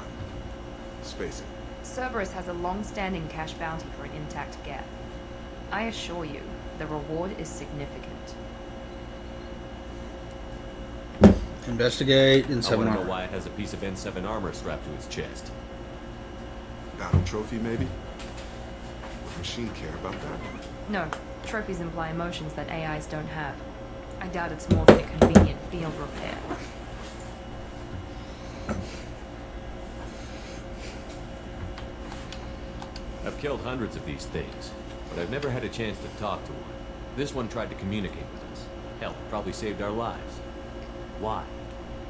Let's face it. Cerberus has a long-standing cash bounty for an intact Geth. I assure you, the reward is significant. Investigate N7 I want to know armor. why it has a piece of N7 armor strapped to its chest. Battle trophy, maybe? Would Machine care about that? No, trophies imply emotions that AIs don't have. I doubt it's more than a convenient field repair. I've killed hundreds of these things, but I've never had a chance to talk to one. This one tried to communicate with us. Hell, it probably saved our lives. Why?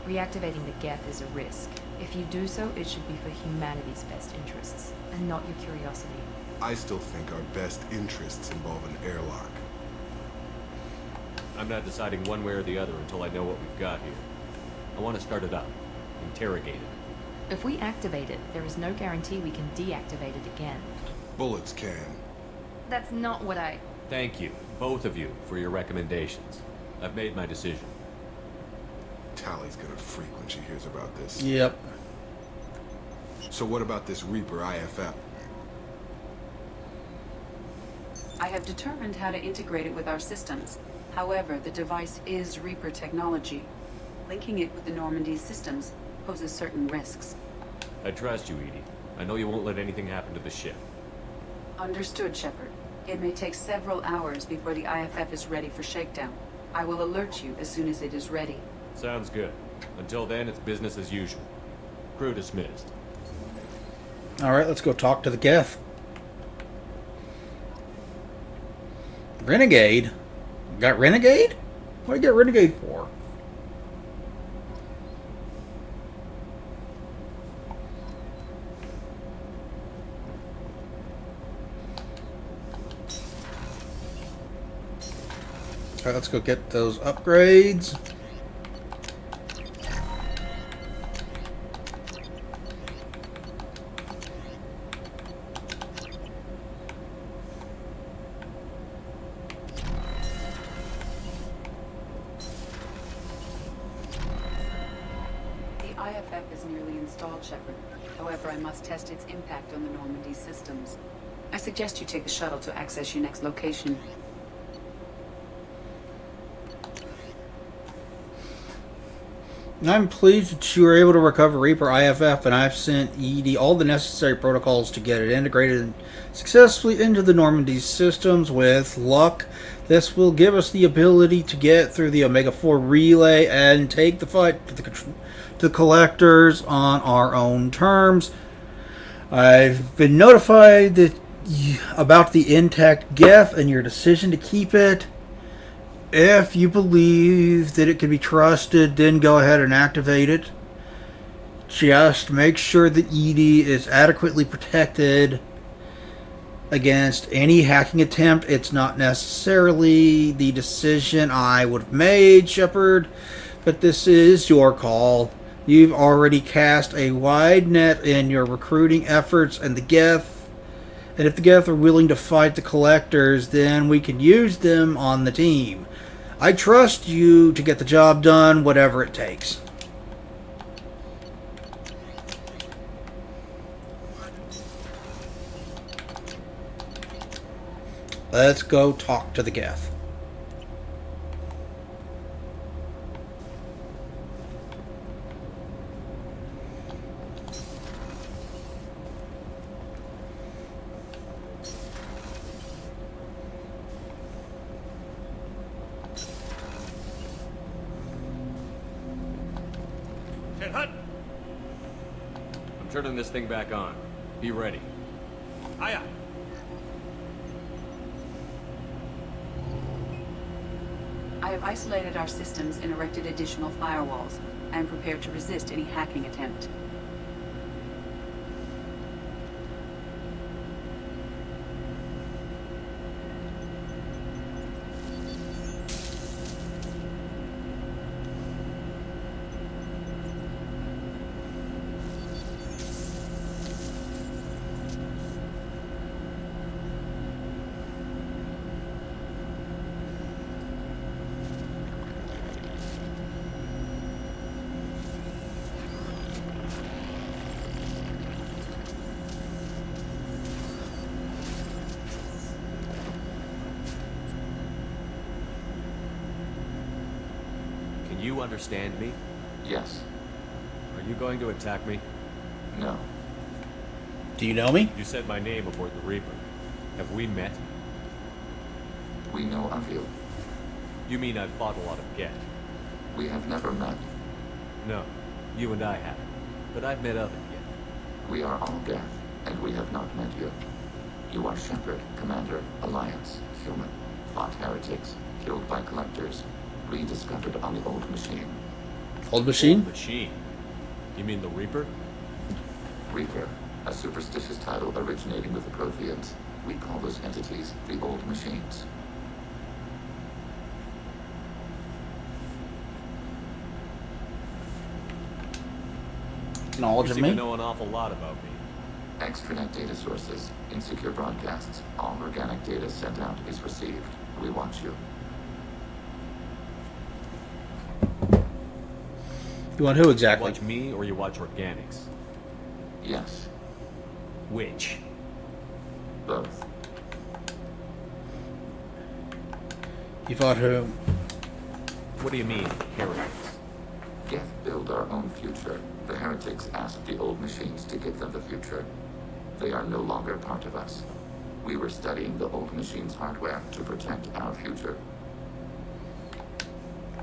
Reactivating the Geth is a risk. If you do so, it should be for humanity's best interests, and not your curiosity. I still think our best interests involve an airlock. I'm not deciding one way or the other until I know what we've got here. I want to start it up. Interrogate it. If we activate it, there is no guarantee we can deactivate it again. Bullets can. That's not what I... Thank you, both of you, for your recommendations. I've made my decision. Tally's gonna freak when she hears about this. Yep. So what about this Reaper IFF? I have determined how to integrate it with our systems. However, the device is Reaper technology. Linking it with the Normandy's systems poses certain risks. I trust you, Edie. I know you won't let anything happen to the ship. Understood, Shepard. It may take several hours before the IFF is ready for shakedown. I will alert you as soon as it is ready. Sounds good. Until then, it's business as usual. Crew dismissed. Alright, let's go talk to the Geth. Renegade? Got Renegade? What do you get Renegade for? Alright, let's go get those upgrades. The IFF is nearly installed, Shepard. However, I must test its impact on the Normandy systems. I suggest you take the shuttle to access your next location. I'm pleased that you were able to recover Reaper IFF, and I've sent ED all the necessary protocols to get it integrated successfully into the Normandy systems. With luck, this will give us the ability to get through the Omega-4 relay and take the fight to the collectors on our own terms. I've been notified that about the intact Geth and your decision to keep it. If you believe that it can be trusted, then go ahead and activate it. just make sure that Edie is adequately protected against any hacking attempt. It's not necessarily the decision I would have made, Shepard, but this is your call. You've already cast a wide net in your recruiting efforts, and the Geth. And if the Geth are willing to fight the Collectors, then we can use them on the team. I trust you to get the job done, whatever it takes. Let's go talk to the Geth. I'm turning this thing back on. Be ready. Aye, aye. I have isolated our systems and erected additional firewalls. I am prepared to resist any hacking attempt. You understand me? Yes. Are you going to attack me? No. Do you know me? You said my name aboard the Reaper. Have we met? We know of you. You mean I've fought a lot of Geth? We have never met. No, you and I haven't. But I've met other Geth. We are all Geth, and we have not met you. You are Shepard, Commander, Alliance, human, fought heretics, killed by Collectors, rediscovered on the Old Machine. Old Machine? Old Machine? You mean the Reaper? Reaper, a superstitious title originating with the Protheans. We call those entities the Old Machines. Knowledge you of seem me? to know an awful lot about me. Extranet data sources, insecure broadcasts, all organic data sent out is received. We watch you. You want who exactly? You watch me or you watch organics? Yes. Which? Both. You fought who? What do you mean, heretics? Geth build our own future. The heretics asked the Old Machines to give them the future. They are no longer part of us. We were studying the Old Machines' hardware to protect our future.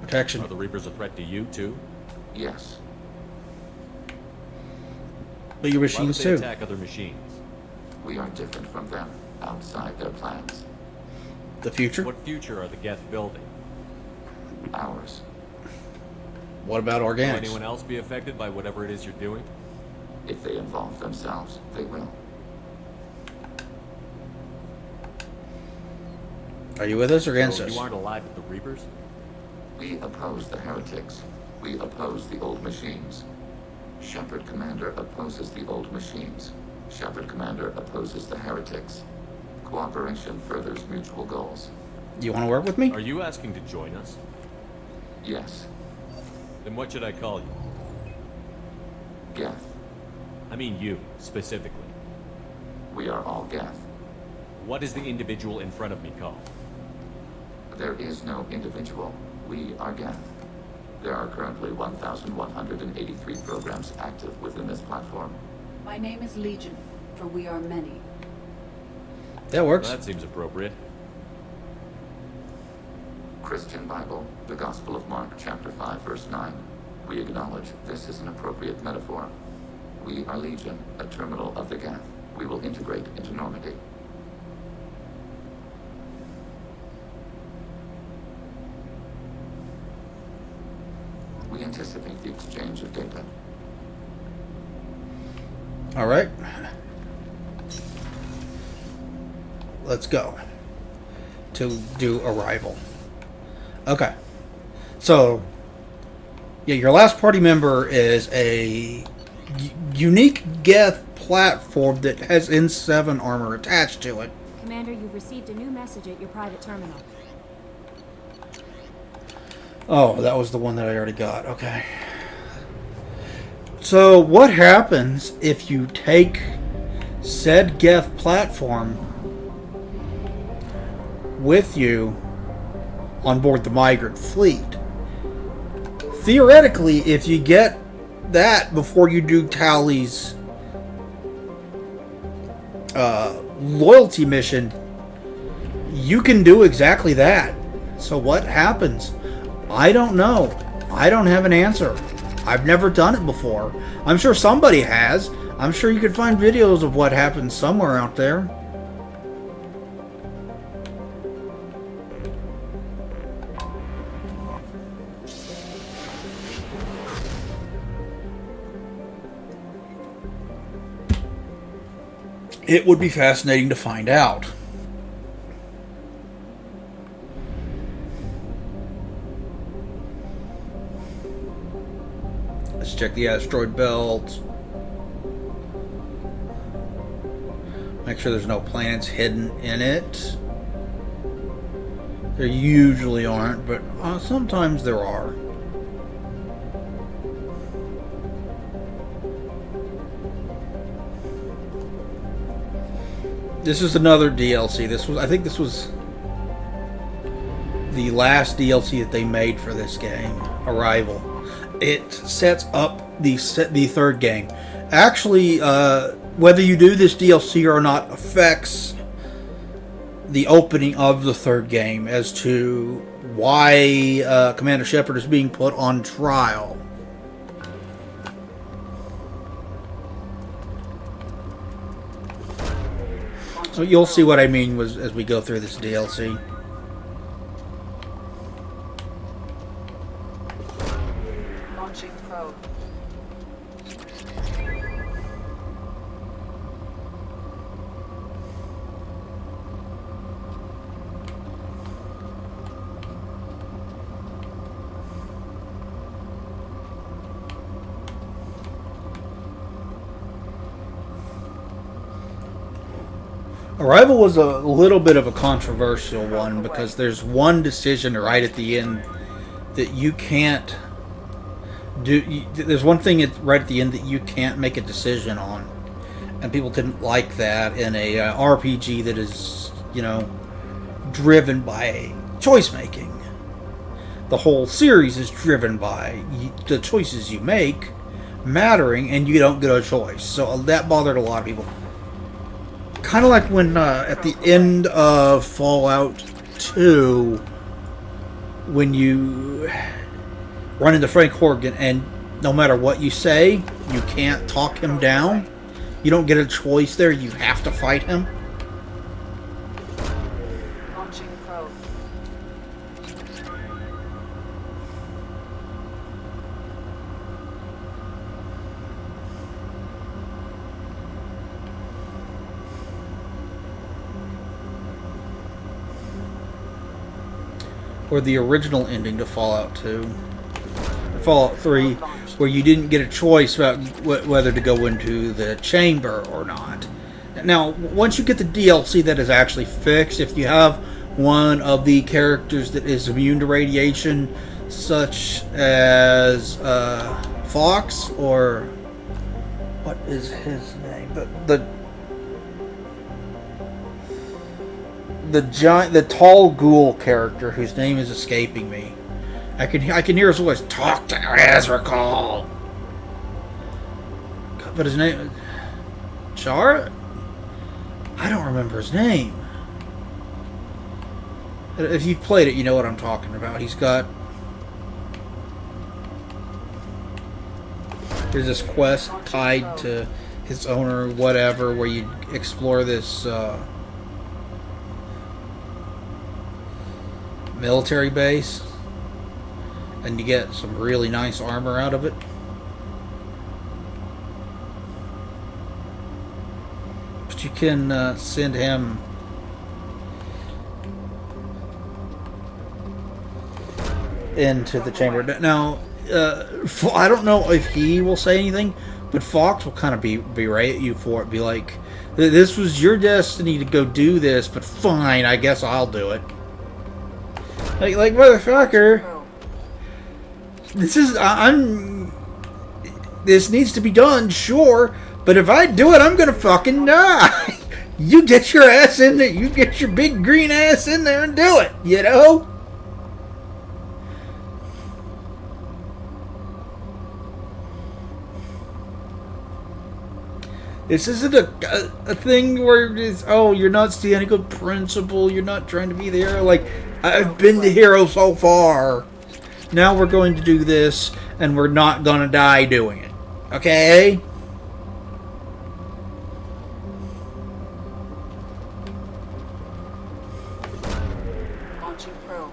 Protection. Are the Reapers a threat to you, too? Yes. But your machines Why would too. they attack other machines? We are different from them, outside their plans. The future? What future are the Geth building? Ours. What about Will organics? anyone else be affected by whatever it is you're doing? If they involve themselves, they will. Are you with us or against So us? you aren't allied with the Reapers? We oppose the heretics. We oppose the Old Machines. Shepard Commander opposes the Old Machines. Shepard Commander opposes the heretics. Cooperation furthers mutual goals. You want to work with me? Are you asking to join us? Yes. Then what should I call you? Geth. I mean you, specifically. We are all Geth. What is the individual in front of me called? There is no individual. We are Geth. There are currently 1,183 programs active within this platform. My name is Legion, for we are many. That works. Well, that seems appropriate. Christian Bible, the Gospel of Mark, chapter 5, verse 9. We acknowledge this is an appropriate metaphor. We are Legion, a terminal of the Geth. We will integrate into Normandy. We anticipate the exchange of data. All right. Let's go to do Arrival. Okay. So, yeah, your last party member is a unique Geth platform that has N7 armor attached to it. Commander, you've received a new message at your private terminal. Oh, that was the one that I already got. Okay. So, what happens if you take said Geth platform with you on board the migrant fleet? Theoretically, if you get that before you do Tali's loyalty mission, you can do exactly that. So what happens? I don't know. I don't have an answer. I've never done it before. I'm sure somebody has. I'm sure you could find videos of what happens somewhere out there. It would be fascinating to find out. Let's check the asteroid belt. Make sure there's no planets hidden in it. There usually aren't, but sometimes there are. This is another DLC. I think this was the last DLC that they made for this game, Arrival. It sets up the third game. Actually, whether you do this DLC or not affects the opening of the third game as to why Commander Shepard is being put on trial. So you'll see what I mean as we go through this DLC. Launching probe. Arrival was a little bit of a controversial one because there's one decision right at the end that you can't do. There's one thing right at the end that you can't make a decision on, and people didn't like that in a RPG that is, driven by choice making. The whole series is driven by the choices you make mattering, and you don't get a choice. So that bothered a lot of people. Kind of like when at the end of Fallout 2, when you run into Frank Horgan and no matter what you say, you can't talk him down. You don't get a choice there. You have to fight him. Launching probe. Or the original ending to Fallout 2, or Fallout 3, where you didn't get a choice about whether to go into the chamber or not. Now, once you get the DLC that is actually fixed, if you have one of the characters that is immune to radiation, such as Fox, or what is his name? The tall ghoul character whose name is escaping me. I can hear his voice. Talk to Azrakal. But his name, Char? I don't remember his name. If you've played it, you know what I'm talking about. There's this quest tied to his owner, whatever, where you explore this military base, and you get some really nice armor out of it. But you can send him into the chamber. Now, I don't know if he will say anything, but Fox will kind of berate you for it. Be like, this was your destiny to go do this, but fine, I guess I'll do it. Like motherfucker. This needs to be done, sure, but if I do it, I'm gonna fucking die. You get your ass in there, you get your big green ass in there and do it, you know? This isn't a thing where it's, oh, you're not standing a principle, you're not trying to be the hero. Like, I've been the hero so far. Now we're going to do this, and we're not going to die doing it. Okay? Launching probe.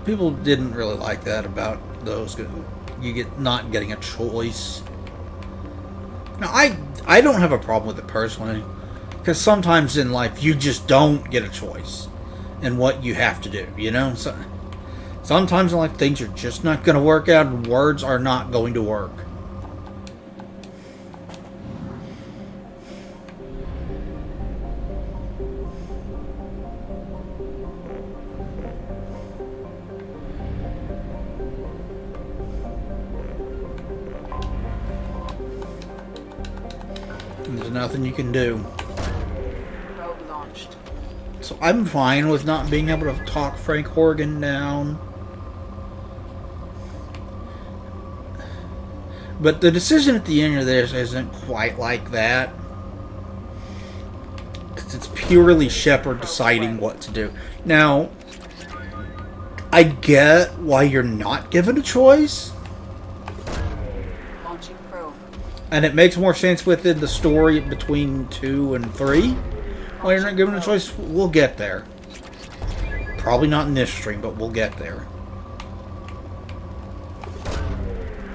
People didn't really like that about those. You get not getting a choice. Now, I don't have a problem with it personally, because sometimes in life you just don't get a choice in what you have to do. You know, so sometimes in life things are just not going to work out, and words are not going to work. There's nothing you can do. Probe launched. So I'm fine with not being able to talk Frank Horgan down. But the decision at the end of this isn't quite like that. Because it's purely Shepard deciding what to do. Now, I get why you're not given a choice. Launching probe. And it makes more sense within the story between 2 and 3. Well, you're not given a choice. We'll get there. Probably not in this stream, but we'll get there.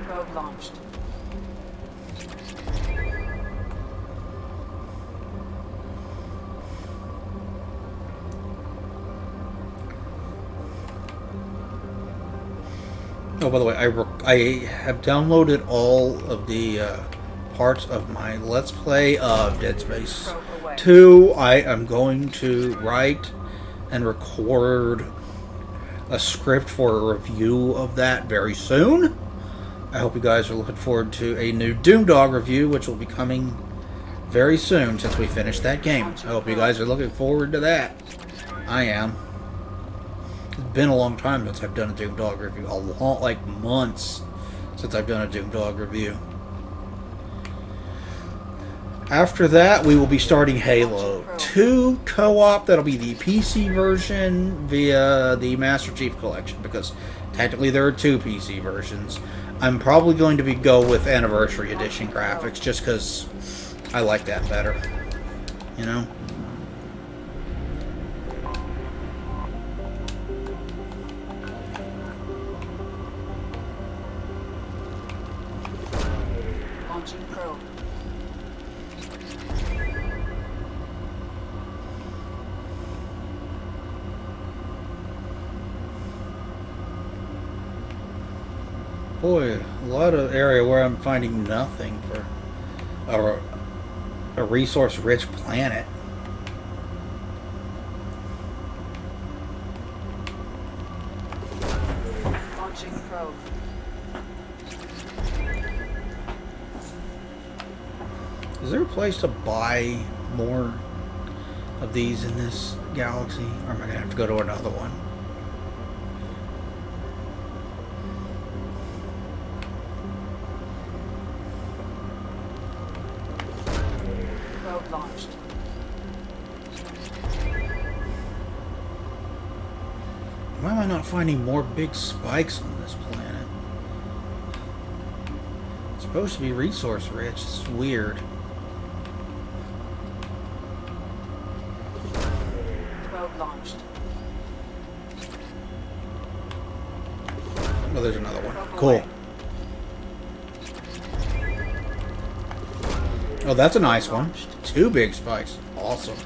Probe launched. Oh, by the way, I have downloaded all of the parts of my Let's Play of Dead Space 2. I am going to write and record a script for a review of that very soon. I hope you guys are looking forward to a new Doom Dog review, which will be coming very soon since we finish that game. I hope you guys are looking forward to that. I am. It's been a long time since I've done a Doom Dog review. A long, like months since I've done a Doom Dog review. After that, we will be starting Halo 2 co-op. That'll be the PC version via the Master Chief Collection, because technically there are 2 PC versions. I'm probably going to go with Anniversary Edition graphics, just because I like that better. You know? Launching probe. Boy, a lot of area where I'm finding nothing for a resource-rich planet. Launching probe. Is there a place to buy more of these in this galaxy? Or am I going to have to go to another one? Probe launched. Why am I not finding more big spikes on this planet? It's supposed to be resource rich. It's weird. Probe launched. Oh, there's another one. Cool. Oh, that's a nice one. 2 big spikes. Awesome.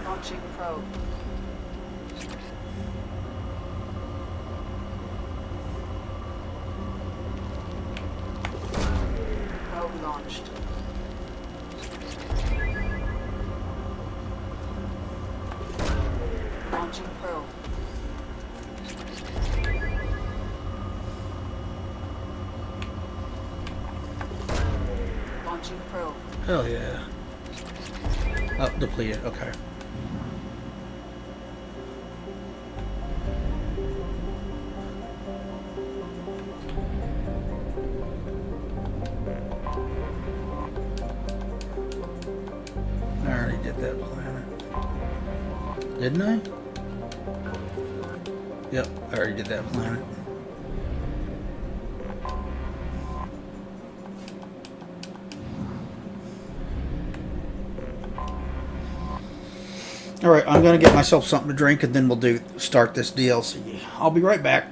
Launching probe. Probe launched. Launching probe. Launching probe. Hell yeah. Oh, depleted. Okay. I already did that planet. Didn't I? Yep, I already did that planet. Alright, I'm gonna get myself something to drink and then we'll start this DLC. I'll be right back.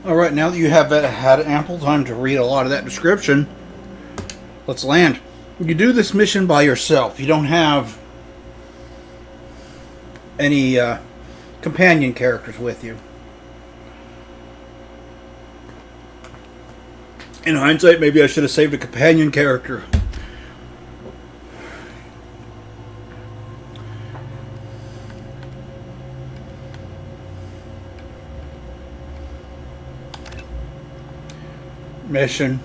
Alright, now that you have had ample time to read a lot of that description, let's land. You do this mission by yourself. You don't have any companion characters with you. In hindsight, maybe I should have saved a companion character. Mission.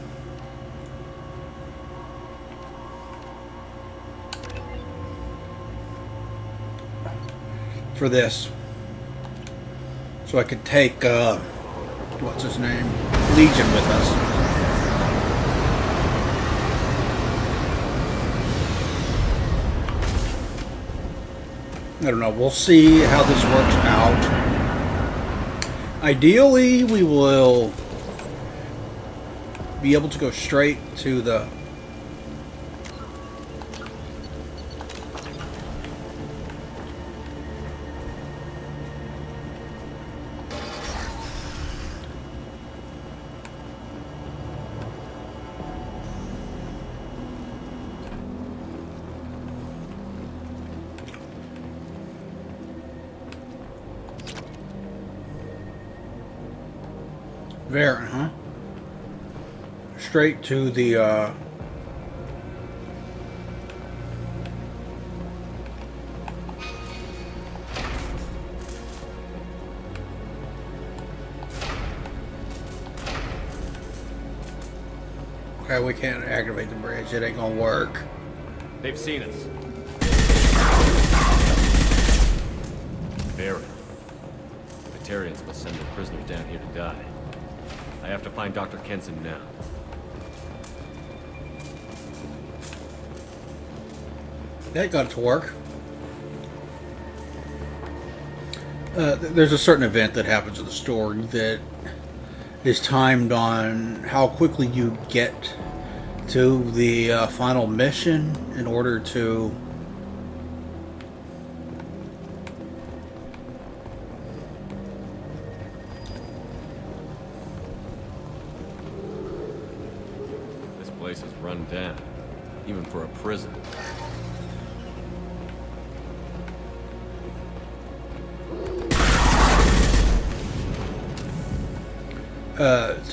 For this. So I could take, what's his name? Legion with us. I don't know. We'll see how this works out. Ideally, we will be able to go straight to the Varen, huh? Straight to the, okay, we can't activate the bridge. It ain't gonna work. They've seen us. Baron. The Batarians will send their prisoners down here to die. I have to find Dr. Kenson now. That got it to work. There's a certain event that happens in the story that is timed on how quickly you get to the final mission in order to This place is run down, even for a prison.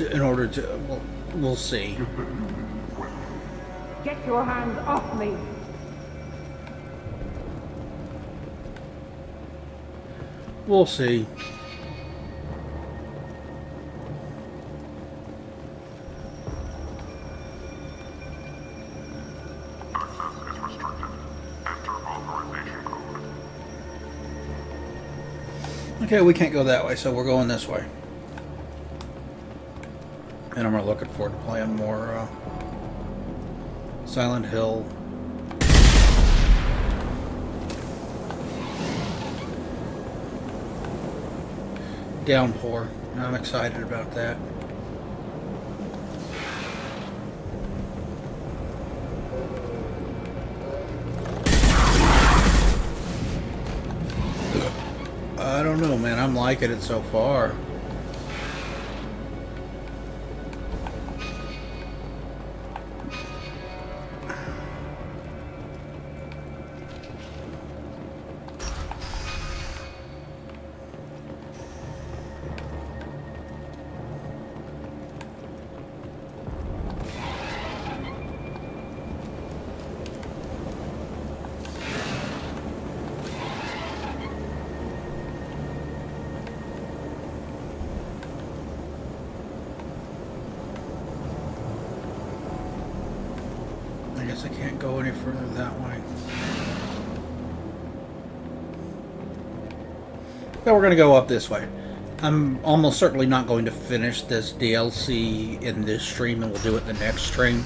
in order to, we'll see. Get your hands off me! We'll see. Okay, we can't go that way, so we're going this way. And I'm really looking forward to playing more Silent Hill. Downpour. I'm excited about that. I don't know, man. I'm liking it so far. I can't go any further that way. Then we're going to go up this way. I'm almost certainly not going to finish this DLC in this stream, and we'll do it in the next stream.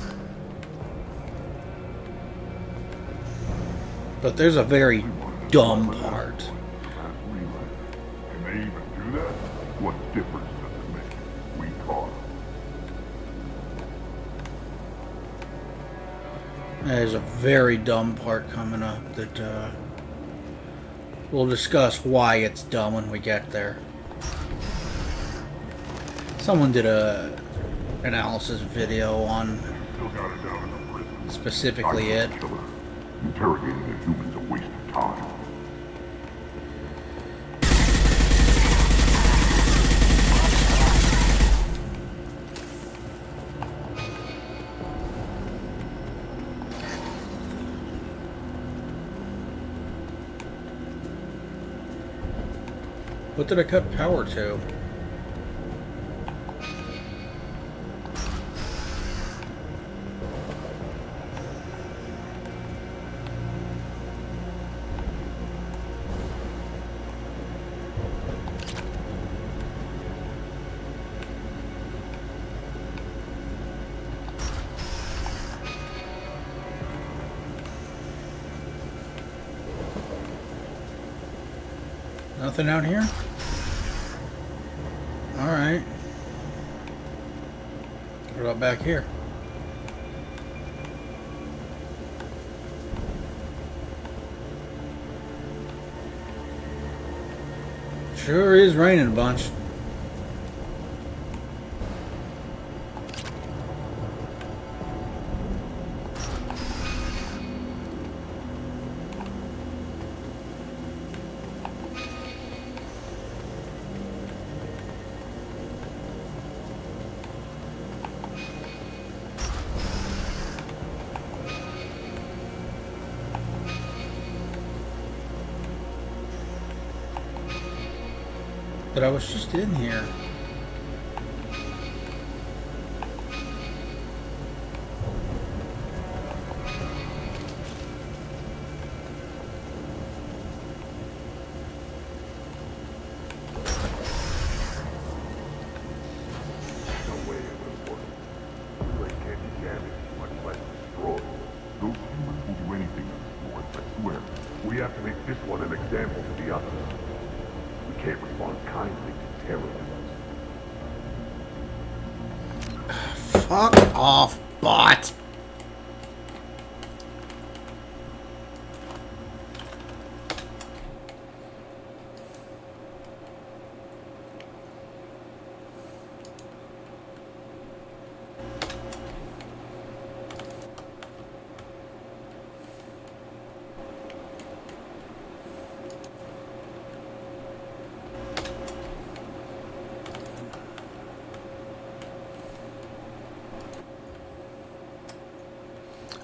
But there's a very dumb part. Can they even do that? What difference does it make? We caught them. There's a very dumb part coming up that we'll discuss why it's dumb when we get there. Someone did a analysis video on specifically it. Interrogating the humans a waste of time. What did I cut power to? Nothing out here? Alright. What about back here? Sure is raining a bunch. But I was just in here. No way it would work. The place can't be damaged, much less destroyed. Those humans will do anything to destroy us, I swear. We have to make this one an example to the others. We can't respond kindly to terrorism. Fuck off, bot.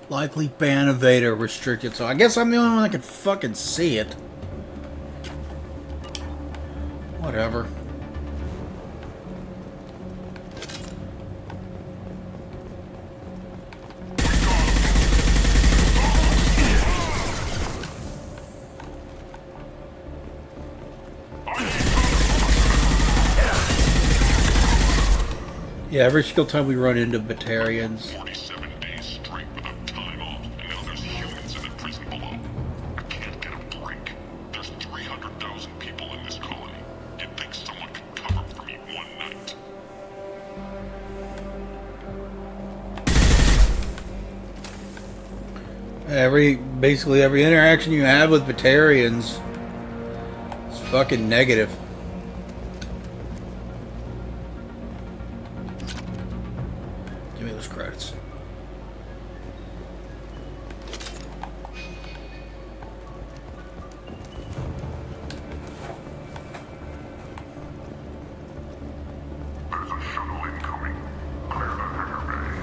Likely ban Vader restricted, so I guess I'm the only one that can fucking see it. Whatever. Yeah, every single time we run into Batarians. 47 days straight without time off, and now there's humans in the prison below. I can't get a break. There's 300,000 people in this colony. You'd think someone could cover for me one night. Basically every interaction you have with Batarians is fucking negative. Give me those credits. There's a shuttle incoming. Clear the hangar bay.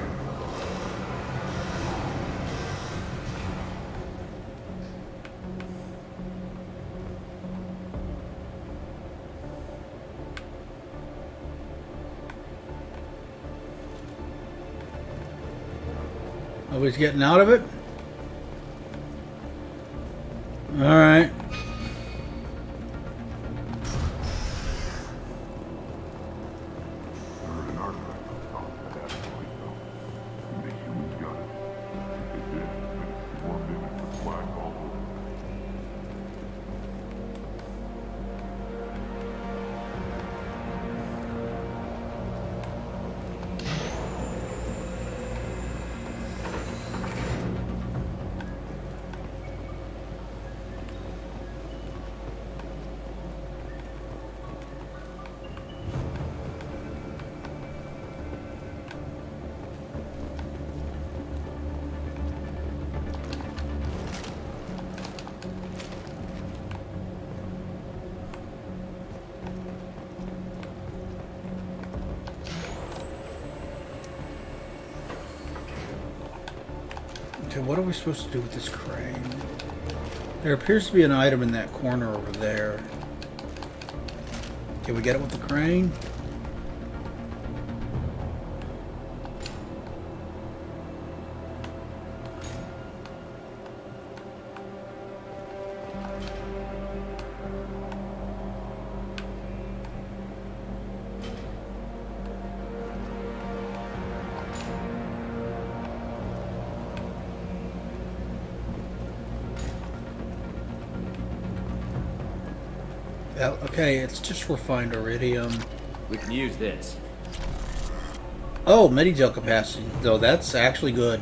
Nobody's getting out of it? Alright. There's an artifact on top of that asteroid belt. And the humans got it. If they did, they'd swarmed in and put flags all over it. Okay, what are we supposed to do with this crane? There appears to be an item in that corner over there. Can we get it with the crane? Okay, it's just refined iridium. We can use this. Oh, medi-gel capacity, though that's actually good.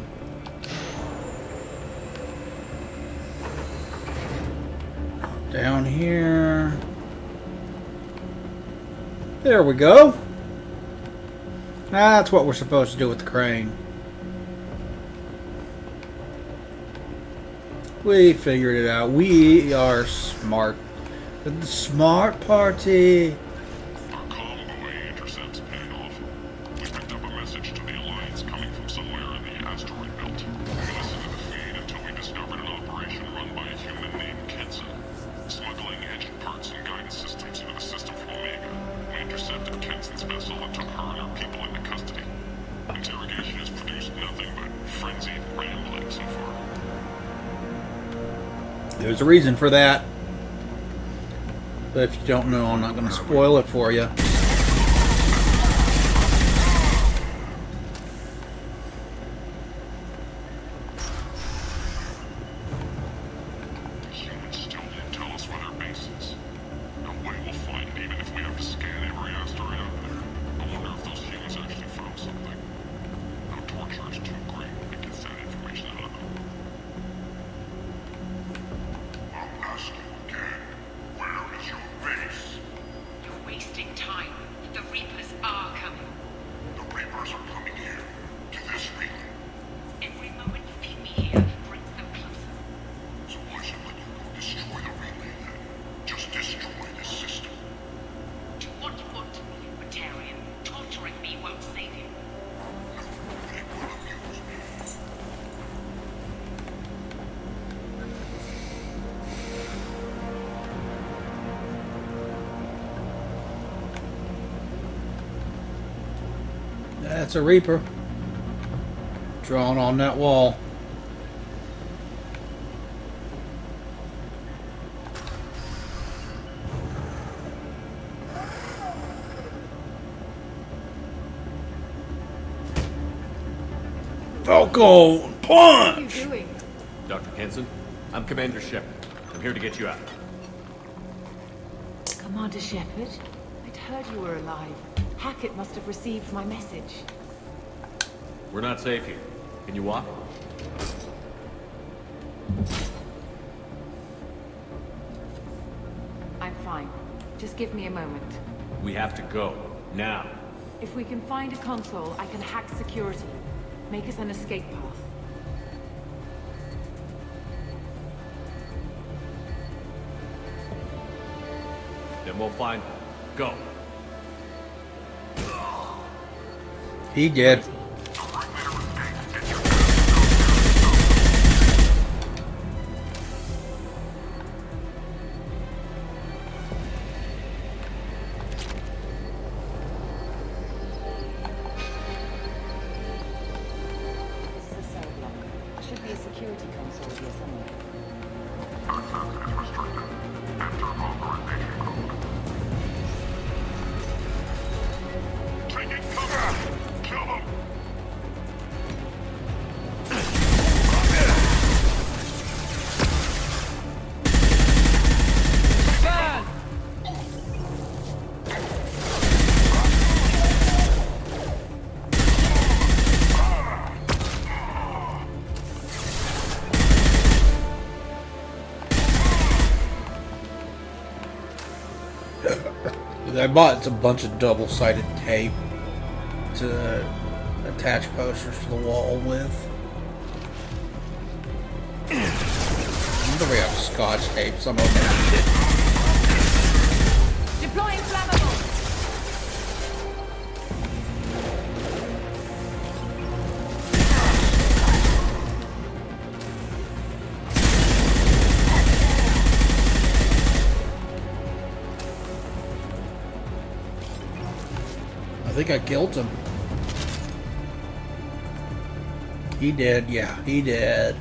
Down here. There we go. That's what we're supposed to do with the crane. We figured it out. We are smart. The smart party. Our convoy intercepts paid off. We picked up a message to the Alliance coming from somewhere in the asteroid belt. We listened to the feed until we discovered an operation run by a human named Kenson, smuggling engine parts and guidance systems into the system from Omega. We intercepted Kenson's vessel and took her and her people into custody. Interrogation has produced nothing but frenzied rambling so far. There's a reason for that. But if you don't know, I'm not going to spoil it for you. Humans still won't tell us where their base is. No way we'll find it, even if we have to scan every asteroid out there. I wonder if those humans actually found something. Our torture is too great to get that information out of them. I'll ask you again. Where is your base? You're wasting time. The Reapers are coming. The Reapers are coming here. To this region. Every moment you keep me here brings them closer. So why should we go destroy the relay then? Just destroy the system. Do what you want, Libertarian. Torturing me won't save you. It will amuse me. That's a Reaper. Drawn on that wall. Falcon punch! Dr. Kenson, I'm Commander Shepard. I'm here to get you out. Commander Shepard, I'd heard you were alive. Hackett must have received my message. We're not safe here. Can you walk? I'm fine. Just give me a moment. We have to go. Now. If we can find a console, I can hack security. Make us an escape path. Then we'll find them. Go. He did. This is a cell block. There should be a security console here somewhere. Access is restricted. Enter authorization code. Taking cover! Kill them! I bought a bunch of double-sided tape to attach posters to the wall with. I wonder if we have Scotch tape, some of them. Deploying flammable! think I killed him. He did, yeah, he did.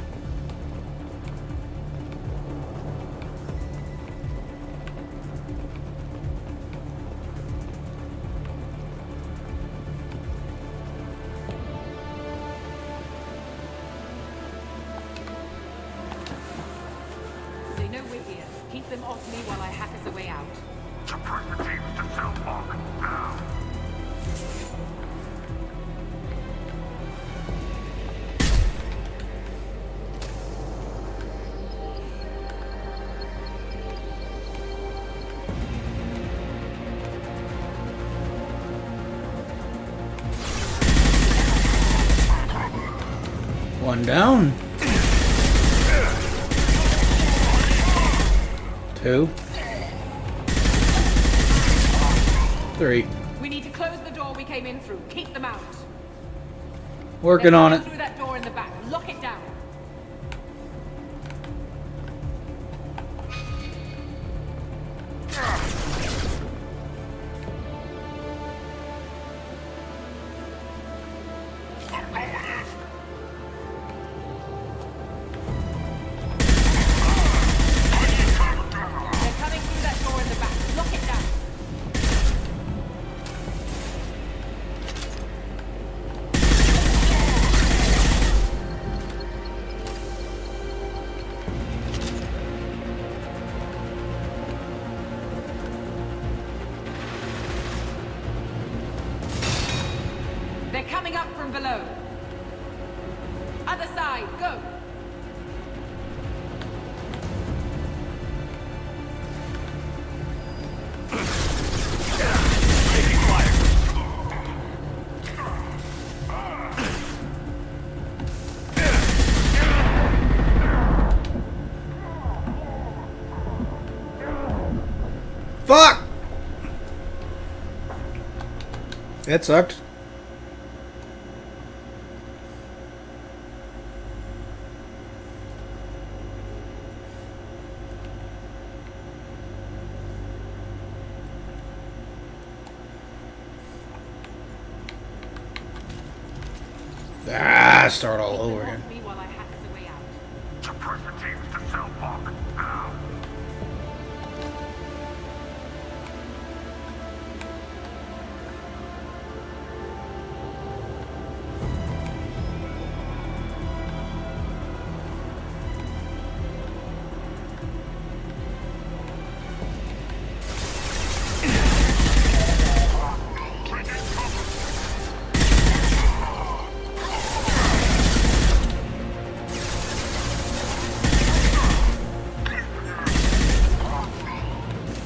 They know we're here. Keep them off me while I hack us a way out. Suppress the teams to South Park, now. One down. 2. 3. We need to close the door we came in through. Keep them out. Working on it. Through that door in the back. Lock it down. They're coming through that door in the back. Lock it down. They're coming up from below. Other side, go. Fuck! That sucked. Ah, start all over again. Me while I hack us a way out. Suppress the teams to South Park, now.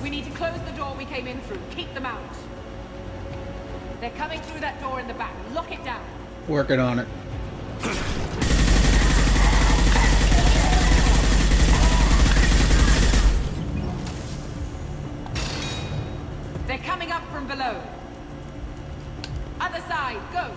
We need to close the door we came in through. Keep them out. They're coming through that door in the back. Lock it down. Working on it. They're coming up from below. Other side, go.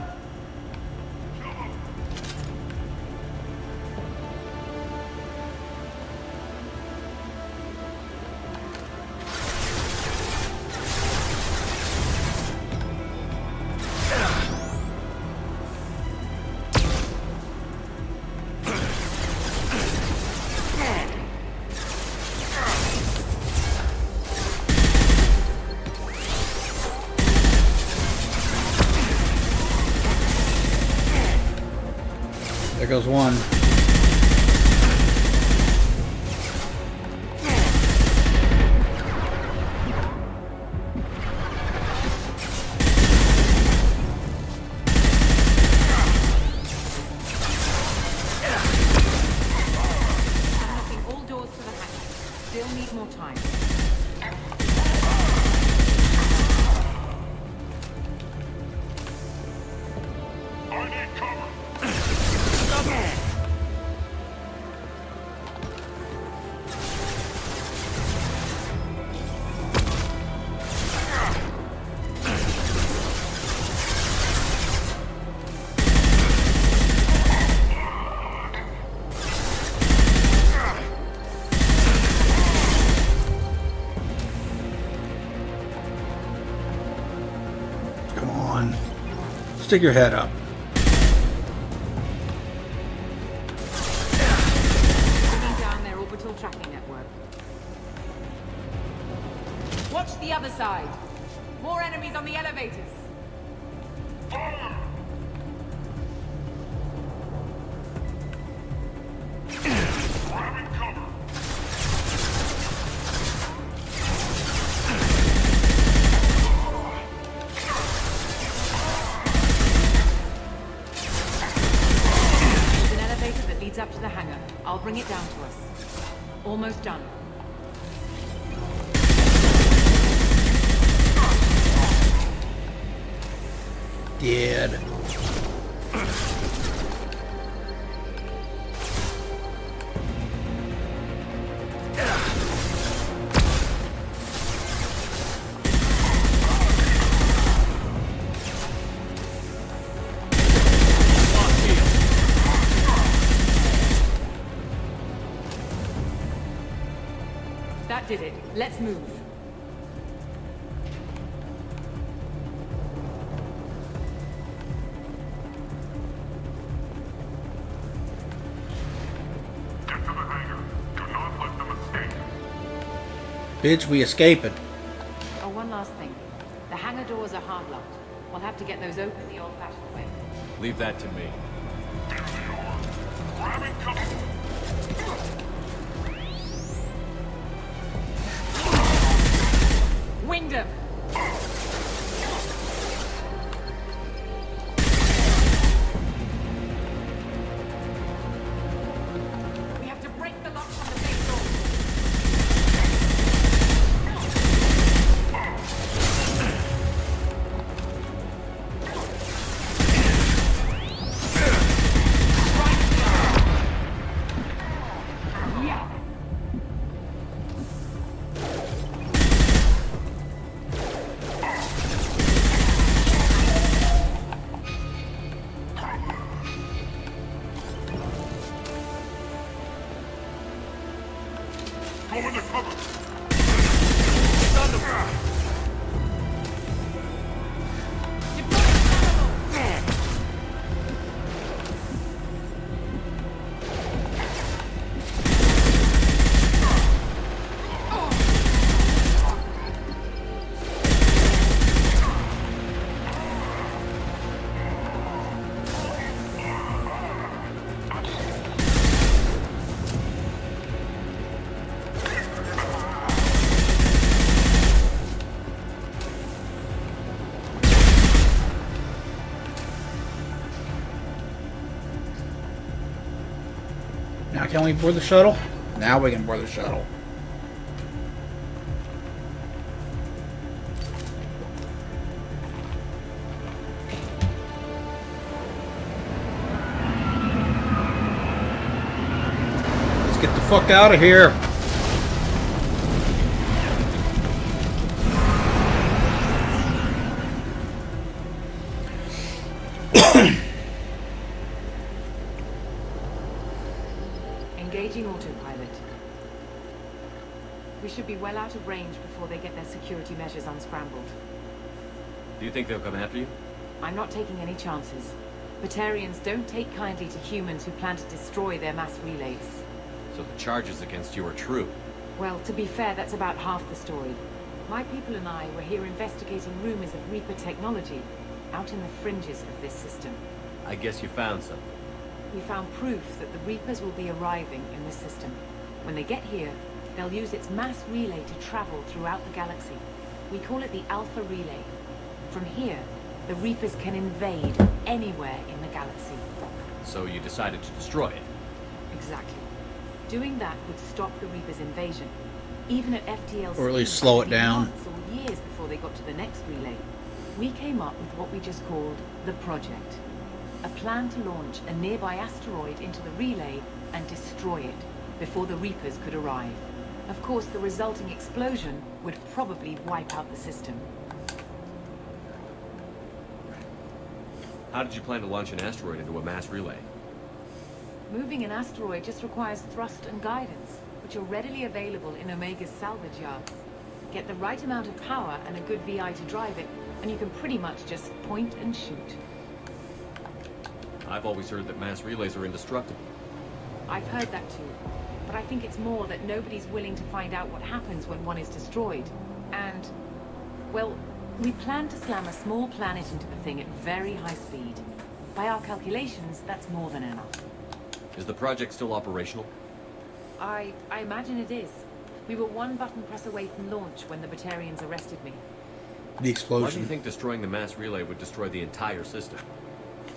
There goes one. Unlocking all doors to the hatch. Still need more time. I need cover. Come on. Stick your head up. Bringing down their orbital tracking network. Watch the other side. More enemies on the elevators. There's an elevator that leads up to the hangar. I'll bring it down to us. Almost done. Dead. That did it. Let's move. Bitch, we escaping. Oh, one last thing. The hangar doors are hard locked. We'll have to get those open the old-fashioned way. Leave that to me. Wyndham! We have to break the lock on the main door. Yeah. Now can we board the shuttle? Now we can board the shuttle. Let's get the fuck out of here. Engaging autopilot. We should be well out of range before they get their security measures unscrambled. Do you think they'll come after you? I'm not taking any chances. Batarians don't take kindly to humans who plan to destroy their mass relays. So the charges against you are true. Well, to be fair, that's about half the story. My people and I were here investigating rumors of Reaper technology out in the fringes of this system. I guess you found something. We found proof that the Reapers will be arriving in this system. When they get here, they'll use its mass relay to travel throughout the galaxy. We call it the Alpha Relay. From here, the Reapers can invade anywhere in the galaxy. So you decided to destroy it? Exactly. Doing that would stop the Reapers' invasion. Even at FTL, or at least slow it down. Months or years before they got to the next relay, we came up with what we just called the Project. A plan to launch a nearby asteroid into the relay and destroy it before the Reapers could arrive. Of course, the resulting explosion would probably wipe out the system. How did you plan to launch an asteroid into a mass relay? Moving an asteroid just requires thrust and guidance, which are readily available in Omega's salvage yards. Get the right amount of power and a good VI to drive it, and you can pretty much just point and shoot. I've always heard that mass relays are indestructible. I've heard that too. But I think it's more that nobody's willing to find out what happens when one is destroyed. And, well, we plan to slam a small planet into the thing at very high speed. By our calculations, that's more than enough. Is the project still operational? I imagine it is. We were one button press away from launch when the Batarians arrested me. The explosion. Why do you think destroying the mass relay would destroy the entire system?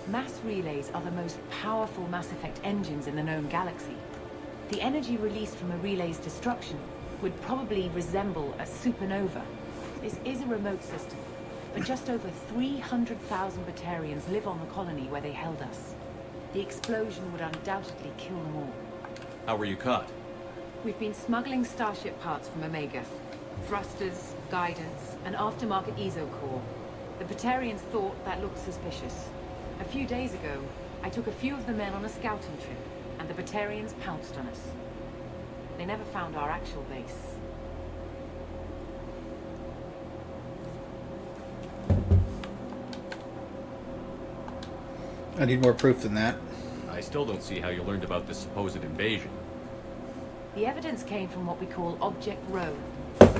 Mass relays are the most powerful Mass Effect engines in the known galaxy. The energy released from a relay's destruction would probably resemble a supernova. This is a remote system, but just over 300,000 Batarians live on the colony where they held us. The explosion would undoubtedly kill them all. How were you caught? We've been smuggling Starship parts from Omega. Thrusters, guidance, and aftermarket ESO core. The Batarians thought that looked suspicious. A few days ago, I took a few of the men on a scouting trip, and the Batarians pounced on us. They never found our actual base. I need more proof than that. I still don't see how you learned about this supposed invasion. The evidence came from what we call Object Rho,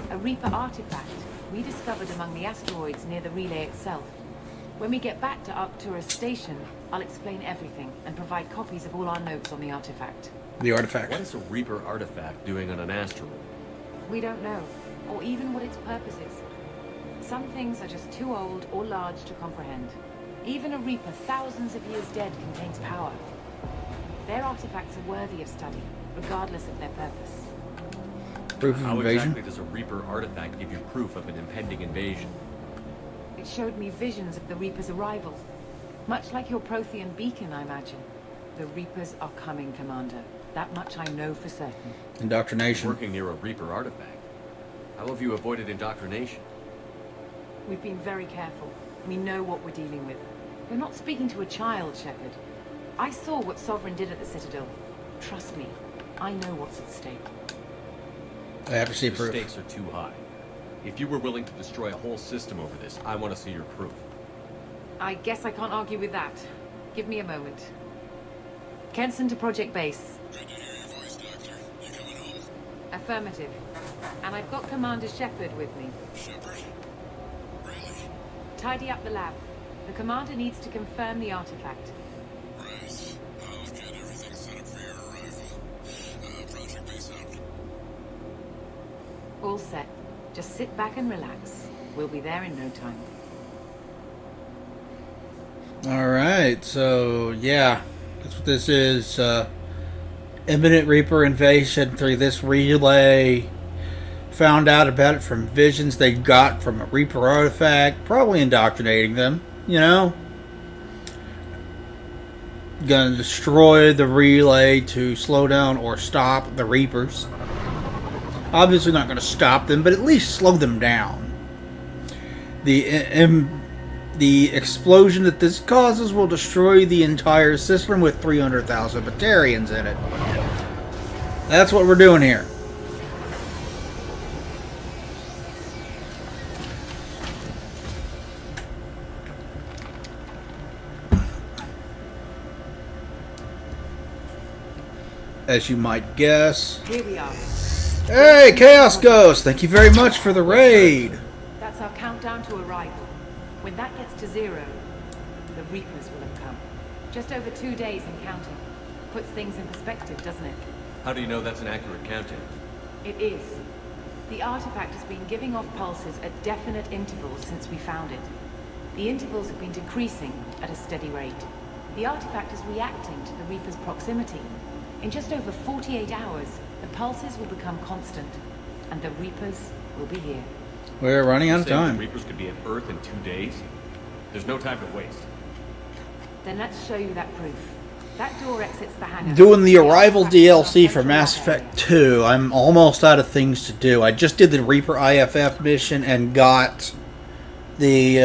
a Reaper artifact we discovered among the asteroids near the relay itself. When we get back to Arcturus Station, I'll explain everything and provide copies of all our notes on the artifact. The artifact. What is a Reaper artifact doing on an asteroid? We don't know, or even what its purpose is. Some things are just too old or large to comprehend. Even a Reaper thousands of years dead contains power. Their artifacts are worthy of study, regardless of their purpose. Proof of How invasion? exactly does a Reaper artifact give you proof of an impending invasion? It showed me visions of the Reaper's arrival. Much like your Prothean beacon, I imagine. The Reapers are coming, Commander. That much I know for certain. Indoctrination. Working near a Reaper artifact. How have you avoided indoctrination? We've been very careful. We know what we're dealing with. We're not speaking to a child, Shepard. I saw what Sovereign did at the Citadel. Trust me, I know what's at stake. I have to see The proof. stakes are too high. If you were willing to destroy a whole system over this, I want to see your proof. I guess I can't argue with that. Give me a moment. Kenson to Project Base. Affirmative. And I've got Commander Shepard with me. Tidy up the lab. The Commander needs to confirm the artifact. All set. Just sit back and relax. We'll be there in no time. Alright, so yeah, that's what this is. Imminent Reaper invasion through this relay. Found out about it from visions they got from a Reaper artifact. Probably indoctrinating them, you know. Gonna destroy the relay to slow down or stop the Reapers. Obviously not gonna stop them, but at least slow them down. The explosion that this causes will destroy the entire system with 300,000 Batarians in it. That's what we're doing here. As you might guess. Here we are. Hey, Chaos Ghost! Thank you very much for the raid. That's our countdown to arrival. When that gets to 0, the Reapers will have come. Just over 2 days and counting. Puts things in perspective, doesn't it? How do you know that's an accurate countdown? It is. The artifact has been giving off pulses at definite intervals since we found it. The intervals have been decreasing at a steady rate. The artifact is reacting to the Reaper's proximity. In just over 48 hours, the pulses will become constant, and the Reapers will be here. We're running out of Saying time. The Reapers could be at Earth in 2 days? There's no time to waste. Then let's show you that proof. That door exits the hangar. Doing the Arrival DLC for Mass Effect 2. I'm almost out of things to do. I just did the Reaper IFF mission and got the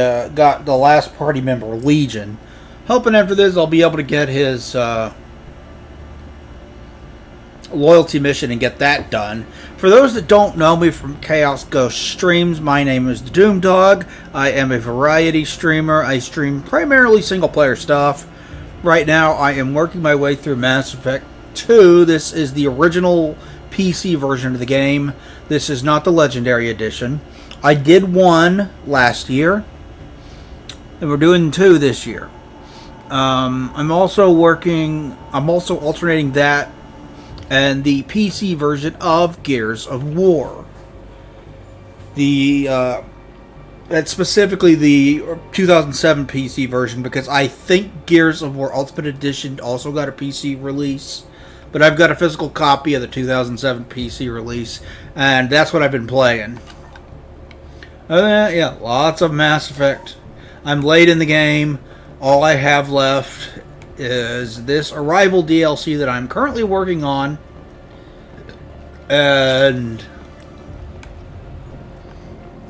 last party member, Legion. Hoping after this I'll be able to get his loyalty mission and get that done. For those that don't know me from Chaos Ghost streams, my name is the Doom Dog. I am a variety streamer. I stream primarily single player stuff. Right now, I am working my way through Mass Effect 2. This is the original PC version of the game. This is not the Legendary Edition. I did 1 last year, and we're doing 2 this year. I'm also alternating that and the PC version of Gears of War. That's specifically the 2007 PC version, because I think Gears of War Ultimate Edition also got a PC release. But I've got a physical copy of the 2007 PC release, and that's what I've been playing. Yeah, lots of Mass Effect. I'm late in the game. All I have left is this Arrival DLC that I'm currently working on. And...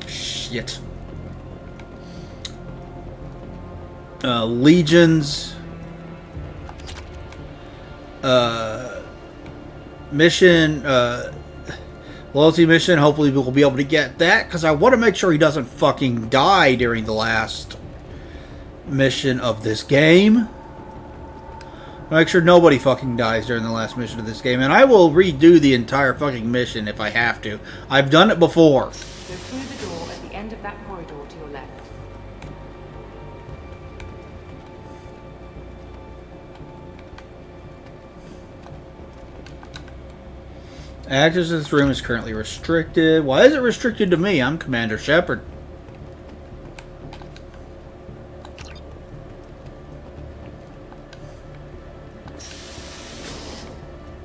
shit. Legion's mission, loyalty mission. Hopefully we'll be able to get that, because I want to make sure he doesn't fucking die during the last mission of this game. Make sure nobody fucking dies during the last mission of this game, and I will redo the entire fucking mission if I have to. I've done it before. Go through the door at the end of that corridor to your left. Access to this room is currently restricted. Why is it restricted to me? I'm Commander Shepard.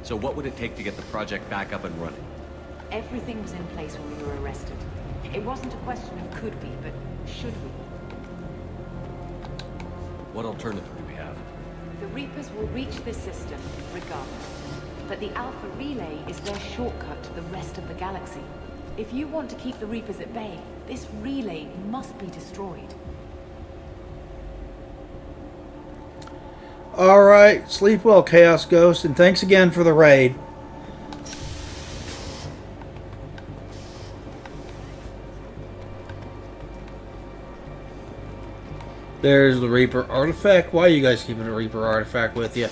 So what would it take to get the project back up and running? Everything was in place when we were arrested. It wasn't a question of could we, but should we. What alternative do we have? The Reapers will reach this system regardless. But the Alpha Relay is their shortcut to the rest of the galaxy. If you want to keep the Reapers at bay, this relay must be destroyed. Alright, sleep well, Chaos Ghost, and thanks again for the raid. There's the Reaper artifact. Why are you guys keeping a Reaper artifact with you?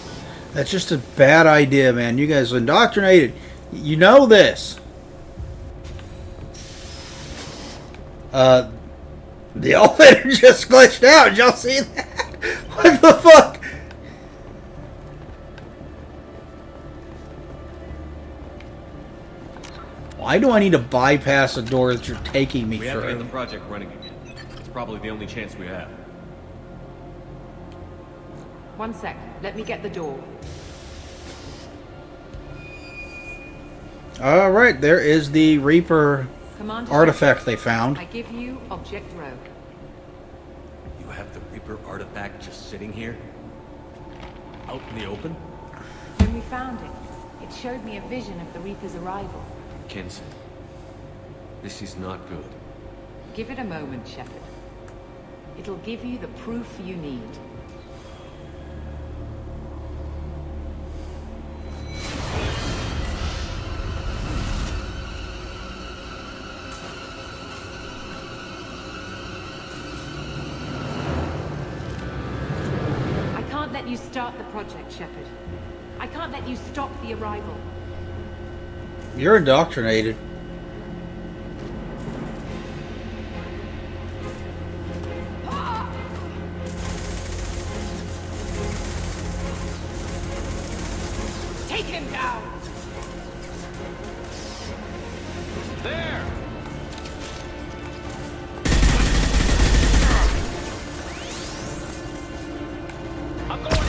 That's just a bad idea, man. You guys are indoctrinated. You know this. The elevator just glitched out. Did y'all see that? What the fuck? Why do I need to bypass a door that you're taking me We have to get through? the project running again. It's probably the only chance we have. One sec. Let me get the door. Alright, there is the Reaper Commander artifact Shepard, they found. I give you Object Rogue. You have the Reaper artifact just sitting here? Out in the open? When we found it, it showed me a vision of the Reaper's arrival. Kenson, this is not good. Give it a moment, Shepard. It'll give you the proof you need. I can't let you start the project, Shepard. I can't let you stop the arrival. You're indoctrinated. Take him down! There! I'm going in!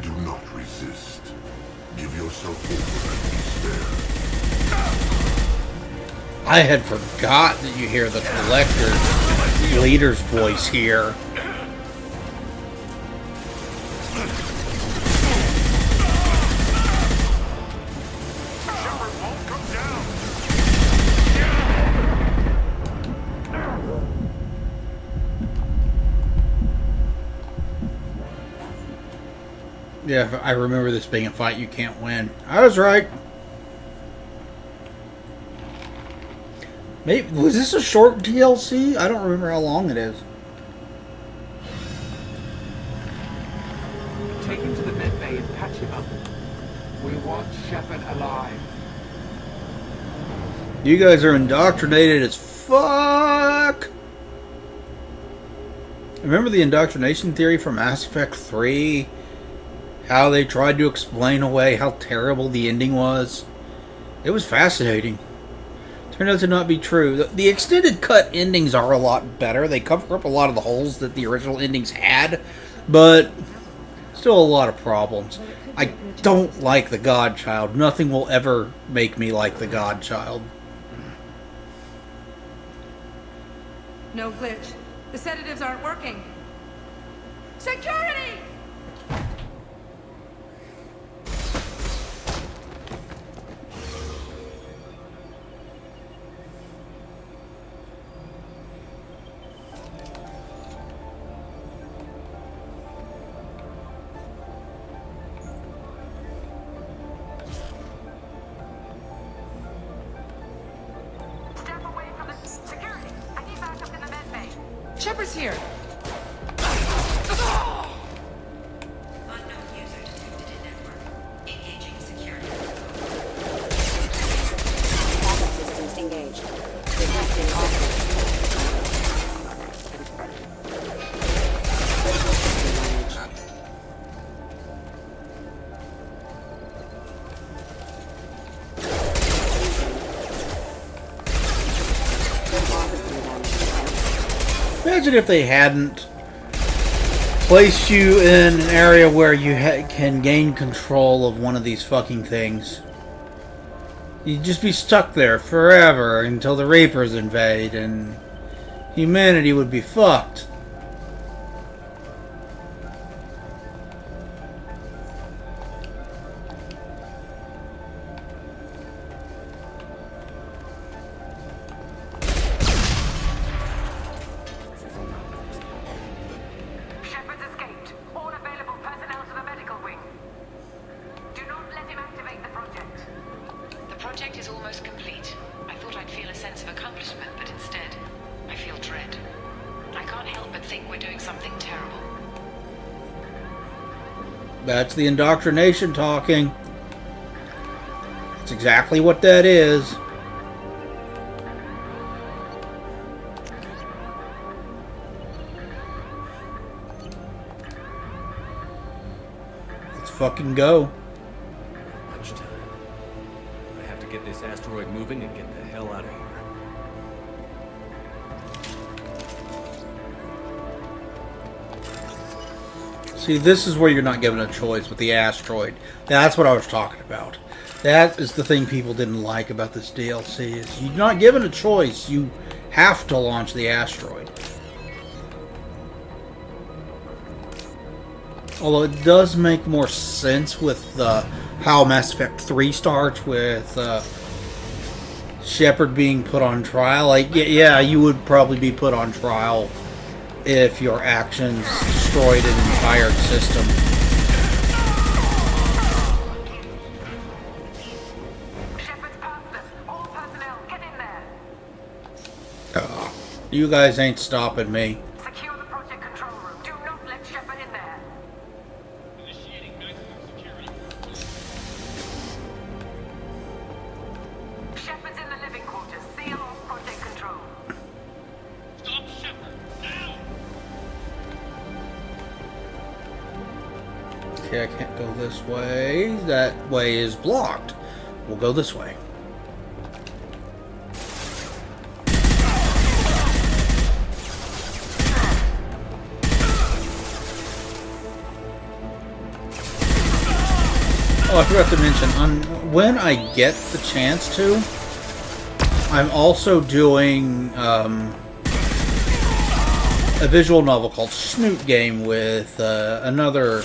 Do not resist. Give yourself over and despair. I had forgot that you hear the Collector leader's voice here. Yeah, I remember this being a fight you can't win. I was right. Maybe was this a short DLC? I don't remember how long it is. Take him to the med bay and patch him up. We want Shepard alive. You guys are indoctrinated as fuck. Remember the indoctrination theory from Mass Effect 3? How they tried to explain away how terrible the ending was? It was fascinating. Turned out to not be true. The extended cut endings are a lot better. They cover up a lot of the holes that the original endings had, but still a lot of problems. I don't like the Godchild. Nothing will ever make me like the Godchild. No glitch. The sedatives aren't working. Security! Shepard's here. Unknown user detected in network. Engaging security. Backup systems engaged. Detecting officer. Imagine if they hadn't placed you in an area where you can gain control of one of these fucking things. You'd just be stuck there forever until the Reapers invade, and humanity would be fucked. Shepard's escaped. All available personnel to the medical wing. Do not let him activate the project. The project is almost complete. I thought I'd feel a sense of accomplishment, but instead, I feel dread. I can't help but think we're doing something terrible. That's the indoctrination talking. That's exactly what that is. Let's fucking go. Much time. I have to get this asteroid moving and get the hell out of here. See, this is where you're not given a choice with the asteroid. That's what I was talking about. That is the thing people didn't like about this DLC, is you're not given a choice. You have to launch the asteroid. Although it does make more sense with how Mass Effect 3 starts, with Shepard being put on trial. Like, yeah, you would probably be put on trial if your actions destroyed an entire system. Shepard's past them. All personnel, get in there. You guys ain't stopping me. Secure the project control room. Do not let Shepard in there. Shepard's in the living quarters. Seal off project control. Stop Shepard now! Okay, I can't go this way. That way is blocked. We'll go this way. Oh, I forgot to mention, when I get the chance to, I'm also doing a visual novel called Snoot Game with another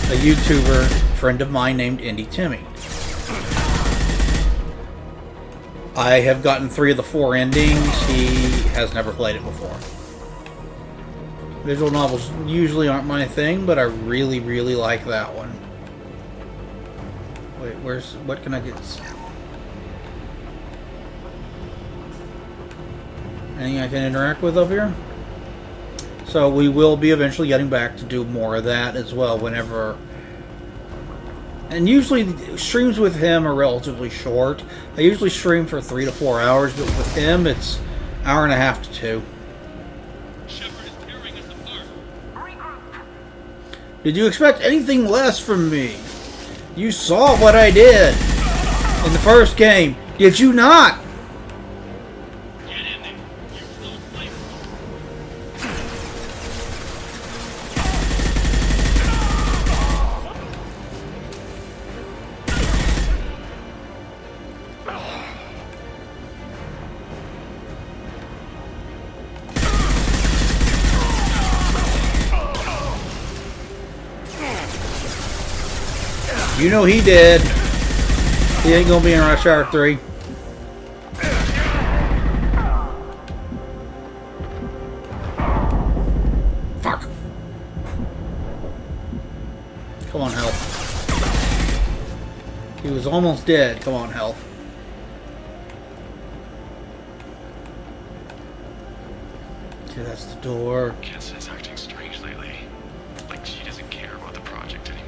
YouTuber friend of mine named Indie Timmy. I have gotten 3 of the 4 endings. He has never played it before. Visual novels usually aren't my thing, but I really, really like that one. Wait, what can I get? Anything I can interact with up here? So we will be eventually getting back to do more of that as well whenever. And usually streams with him are relatively short. I usually stream for 3 to 4 hours, but with him it's hour and a half to 2. Did you expect anything less from me? You saw what I did in the first game, did you not? You know he did. He ain't gonna be in Rush Hour 3. Fuck. Come on, health. He was almost dead. Come on, health. Okay, that's the door. Kenzan's acting strange lately. Like she doesn't care about the project anymore.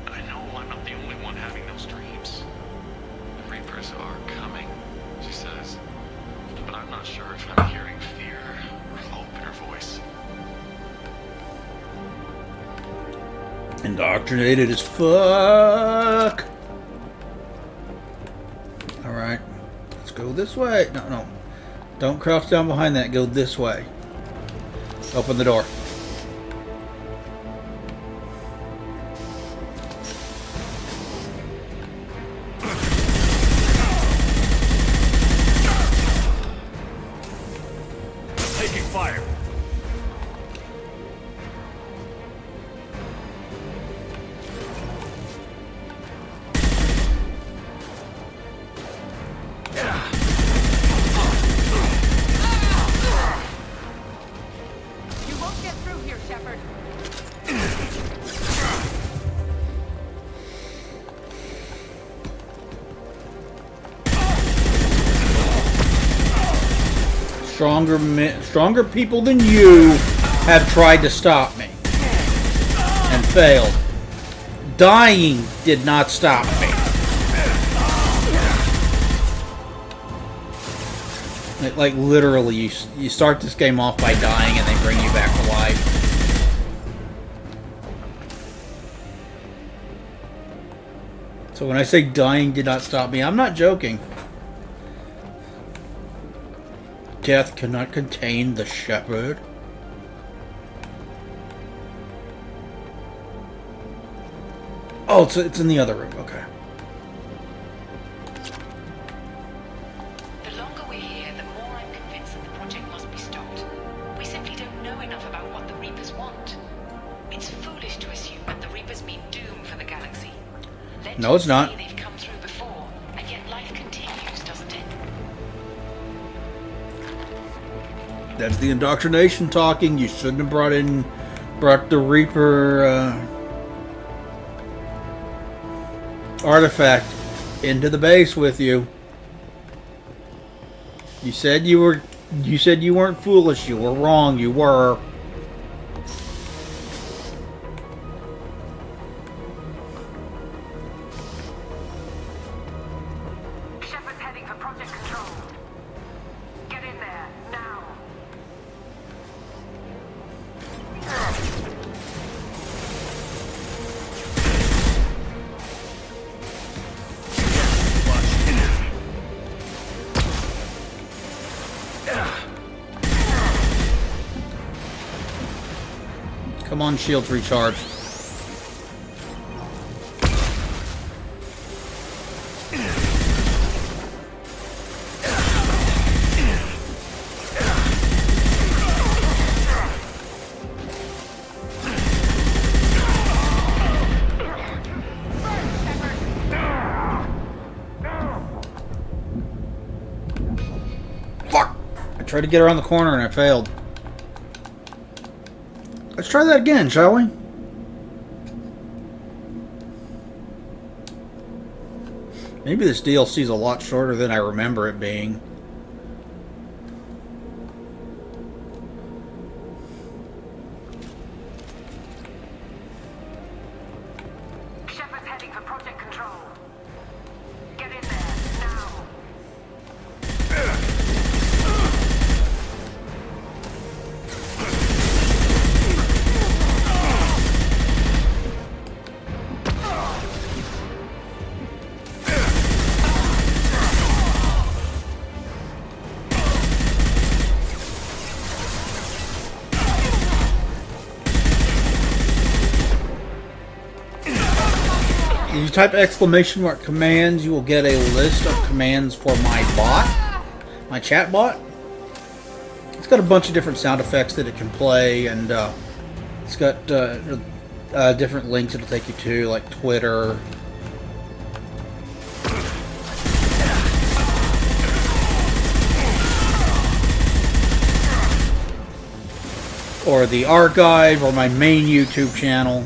I know I'm not the only one having those dreams. The Reapers are coming, she says. But I'm not sure if I'm hearing fear or hope in her voice. Indoctrinated as fuck. Alright. Let's go this way. No, no. Don't crouch down behind that. Go this way. Open the door. Taking fire. You won't get through here, Shepard. Stronger people than you have tried to stop me and failed. Dying did not stop me. Like literally, you start this game off by dying and they bring you back to life. So when I say dying did not stop me, I'm not joking. Death cannot contain the shepherd. Oh, it's in the other room. Okay. The longer we're here, the more I'm convinced that the project must be stopped. We simply don't know enough about what the Reapers want. It's foolish to assume that the Reapers mean doom for the galaxy. No, it's not. They've come through before, and yet life continues, doesn't it? That's the indoctrination talking. You shouldn't have brought the Reaper artifact into the base with you. You said you weren't foolish. You were wrong. You were. Shepard's heading for Project Control. Get in there, now. Come on, shields recharge. Fuck! I tried to get around the corner and I failed. Let's try that again, shall we? Maybe this DLC is a lot shorter than I remember it being. Shepard's heading for Project Control. Get in there, now. If you type ! commands, you will get a list of commands for my bot, my chat bot. It's got a bunch of different sound effects that it can play, and it's got different links it'll take you to, like Twitter. Or the archive, or my main YouTube channel.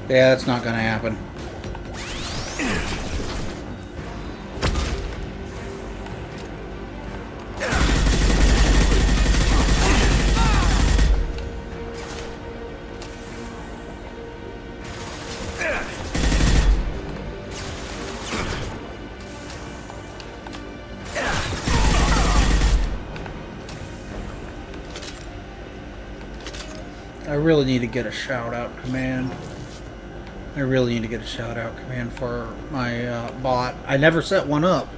Yeah, that's not going to happen. I really need to get a shout-out command. I really need to get a shout-out command for my bot. I never set one up.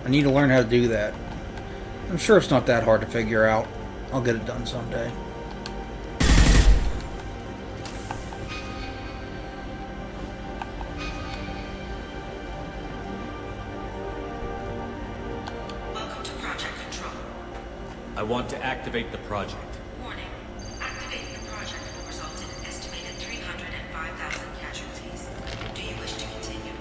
I need to learn how to do that. I'm sure it's not that hard to figure out. I'll get it done someday. Welcome to Project Control. I want to activate the project. Warning. Activating the project will result in an estimated 305,000 casualties. Do you wish to continue?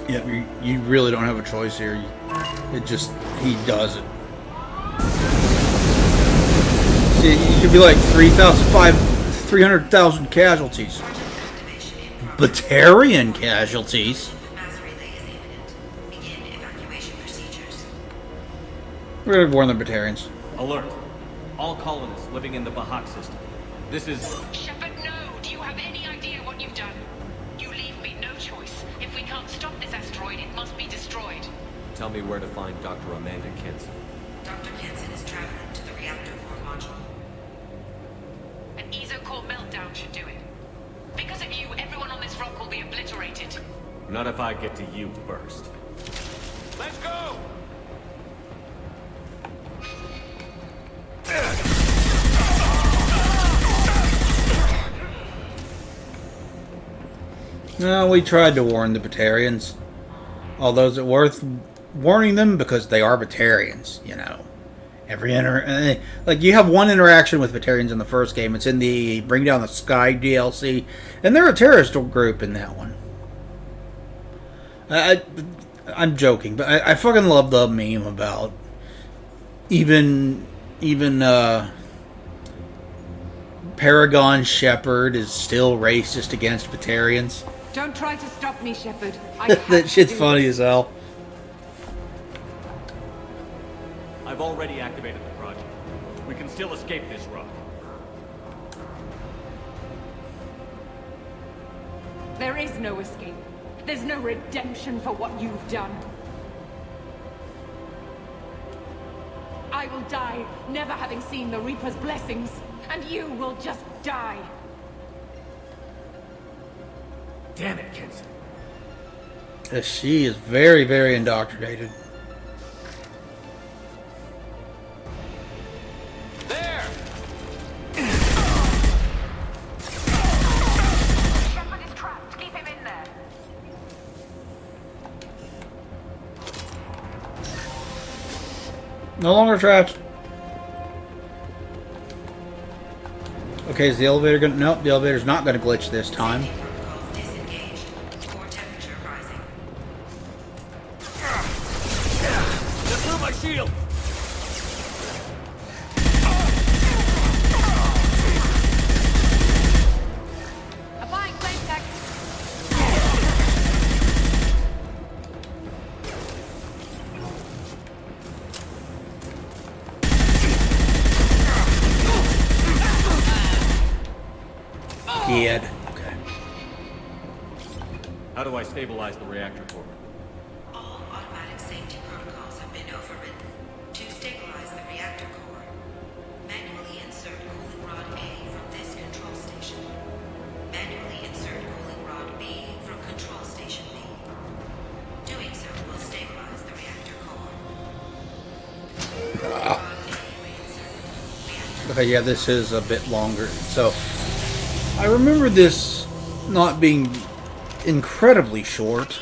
Yeah, you really don't have a choice here. It just, he does it. See, you could be like 300,000 casualties. Batarian casualties. We're gonna warn the Batarians. Alert. All colonists living in the Bahak system. This is... Shepard, no! Do you have any idea what you've done? You leave me no choice. If we can't stop this asteroid, it must be destroyed. Tell me where to find Dr. Amanda Kenson. Dr. Kenson is traveling to the reactor core module. An ESO-core meltdown should do it. Because of you, everyone on this rock will be obliterated. Not if I get to you first. Let's go! No, we tried to warn the Batarians. Although is it worth warning them? Because they are Batarians, you know. Like, you have one interaction with Batarians in the first game. It's in the Bring Down the Sky DLC. And they're a terrorist group in that one. I'm joking, but I fucking love the meme about even Paragon Shepard is still racist against Batarians. Don't try to stop me, Shepard. That shit's funny as hell. I've already activated the project. We can still escape this rock. There is no escape. There's no redemption for what you've done. I will die, never having seen the Reaper's blessings, and you will just die. Damn it, Kenson. She is very, very indoctrinated. There! No longer trapped. Okay, is the elevator gonna... Nope, the elevator's not gonna glitch this time. Just through my shield! Applying flame tech. Dead. Okay. How do I stabilize the reactor core? All automatic safety protocols have been overridden. To stabilize the reactor core, manually insert cooling rod A from this control station. Manually insert cooling rod B from control station B. Doing so will stabilize the reactor core. Okay, yeah, this is a bit longer. So, I remember this not being incredibly short.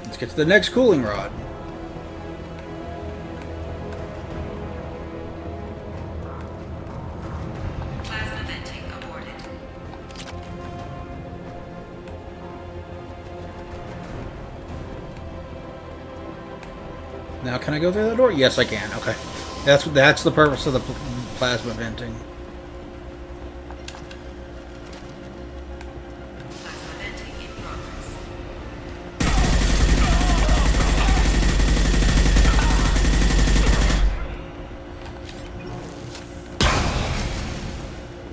Let's get to the next cooling rod. Plasma venting aborted. Now, can I go through that door? Yes, I can. Okay, that's the purpose of the plasma venting.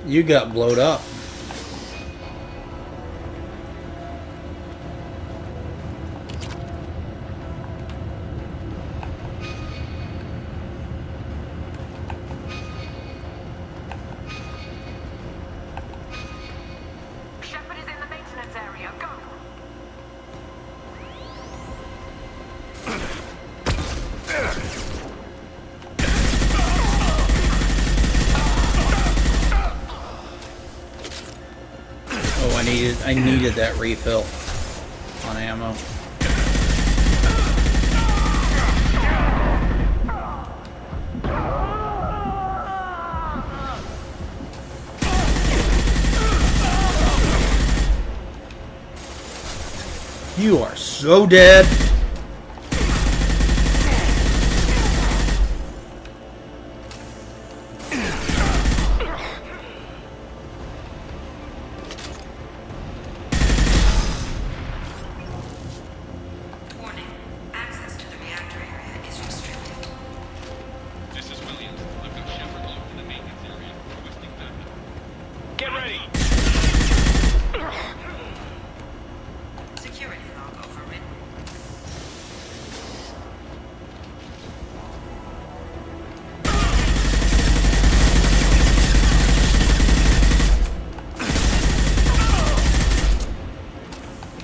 You got blowed up. Shepard is in the maintenance area. Go! Oh, I needed that refill on ammo. You are so dead. Warning. Access to the reactor area is restricted. This is Williams. I've got Shepard locked in the maintenance area, requesting backup. Get ready! Security log overridden.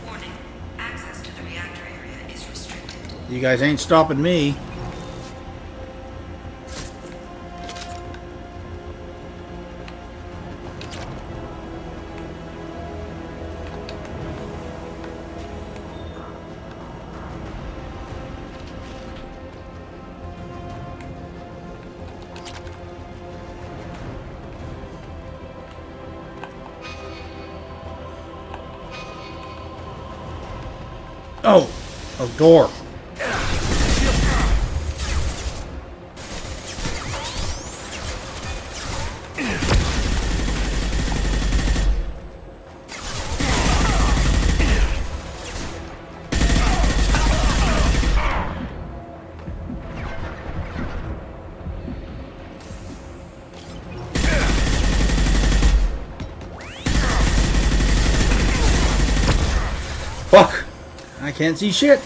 Warning. Access to the reactor area is restricted. You guys ain't stopping me. Oh, oh, door. Fuck! I can't see shit.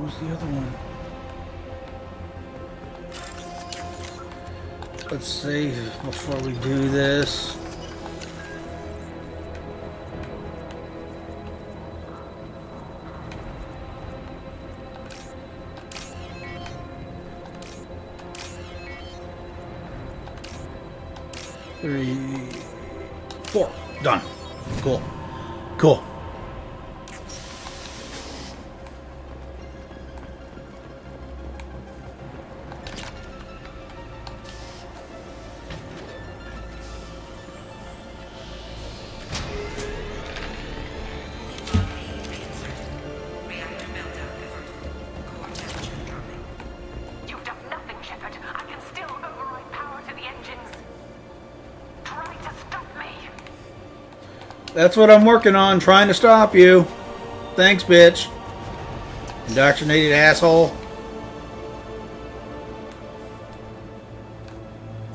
what was the other one? Let's save before we do this. Three, 4. Done. Cool. Cool. You've done nothing, Shepard. I can still override power to the engines. Try to stop me. That's what I'm working on, trying to stop you. Thanks, bitch. Indoctrinated asshole.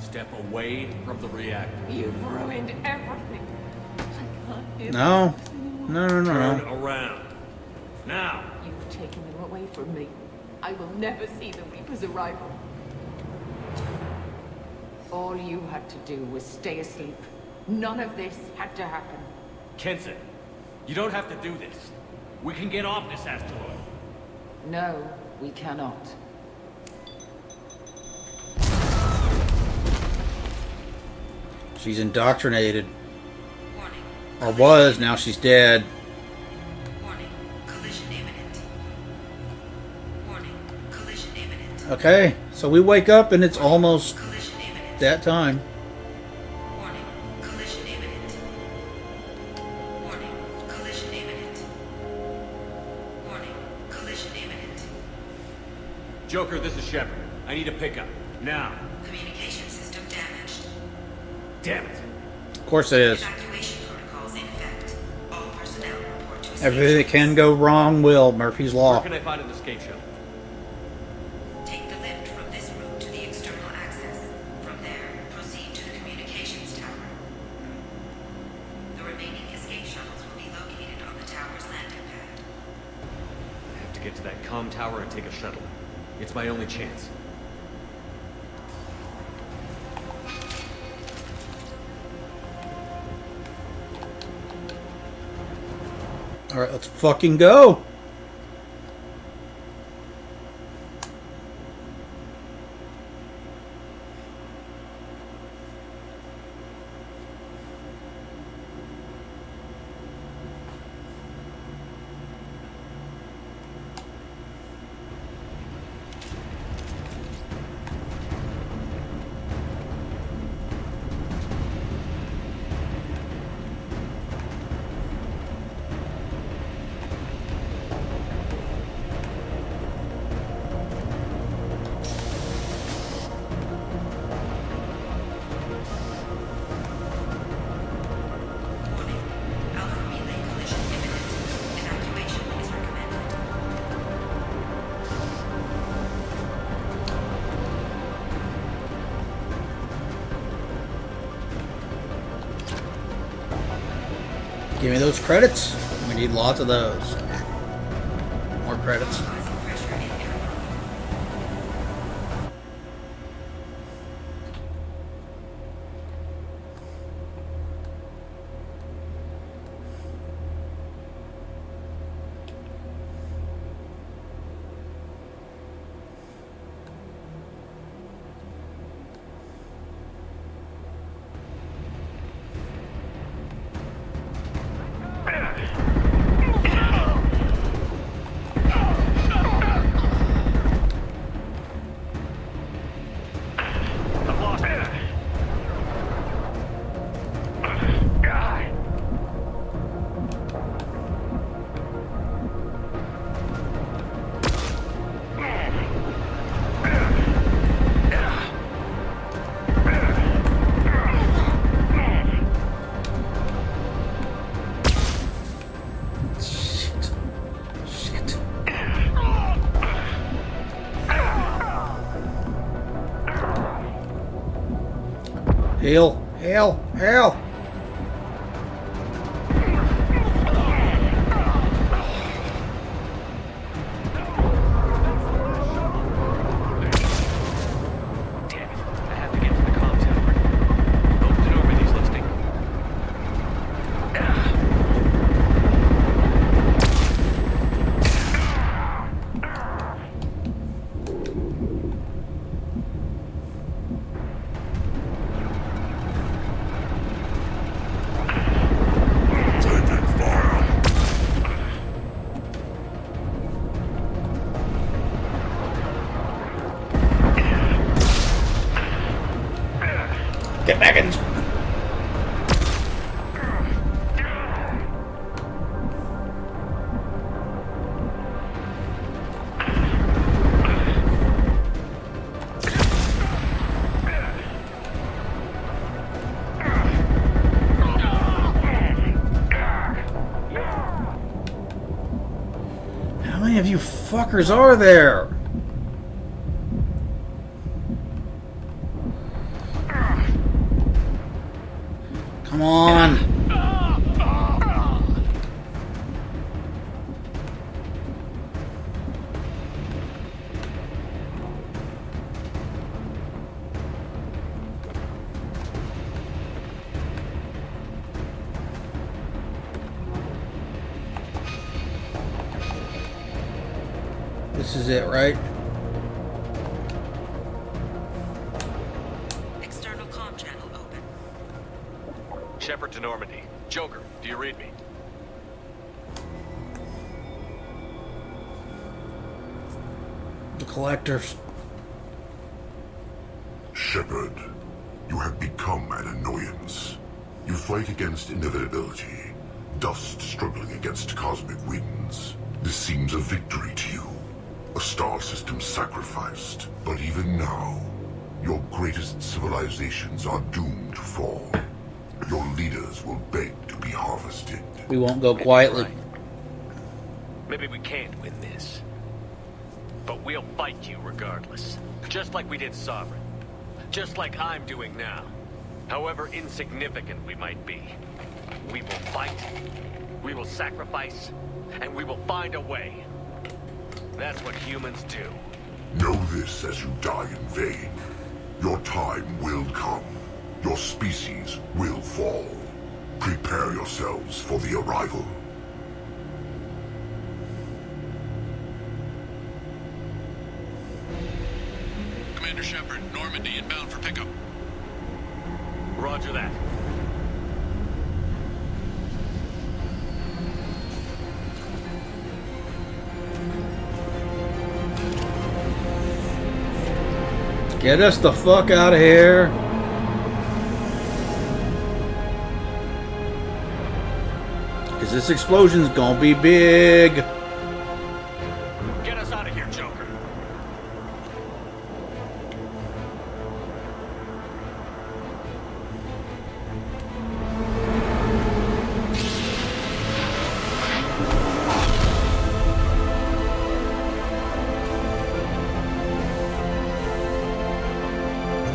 Step away from the reactor. You've ruined everything. I can't do No. this anymore. No, no, no, Turn no. around. Now. You've taken them away from me. I will never see the Reaper's arrival. All you had to do was stay asleep. None of this had to happen. Kenson, you don't have to do this. We can get off this asteroid. No, we cannot. She's indoctrinated. Or was, now she's dead. Okay, so we wake up and it's almost that time. Joker, this is Shepard. I need a pickup. Now. Communication system damaged. Damn it. Of course it is. Evacuation protocols in effect. All personnel report to Everything that can go wrong will. Murphy's Where Law. can I find an escape shuttle? Take the lift from this room to the external access. From there, proceed to the communications tower. The remaining escape shuttles will be located on the tower's landing pad. I have to get to that comm tower and take a shuttle. It's my only chance. Alright, let's fucking go. Give me those credits. We need lots of those. More credits. Heal! Heal! Heal! Get back in. How many of you fuckers are there? Come on. This is it, right? External comm channel open. Shepard to Normandy. Joker, do you read me? The collectors. Shepard, you have become an annoyance. You fight against inevitability, dust struggling against cosmic winds. This seems a victory to you. A star system sacrificed. But even now, your greatest civilizations are doomed to fall. Your leaders will beg to be harvested. We won't go quietly. Maybe we can't win this. But we'll fight you regardless. Just like we did Sovereign. Just like I'm doing now. However insignificant we might be. We will fight, we will sacrifice, and we will find a way. That's what humans do. Know this as you die in vain. Your time will come. Your species will fall. Prepare yourselves for the arrival. Commander Shepard, Normandy inbound for pickup. Roger that. Get us the fuck out of here. Because this explosion's gonna be big. Get us out of here, Joker.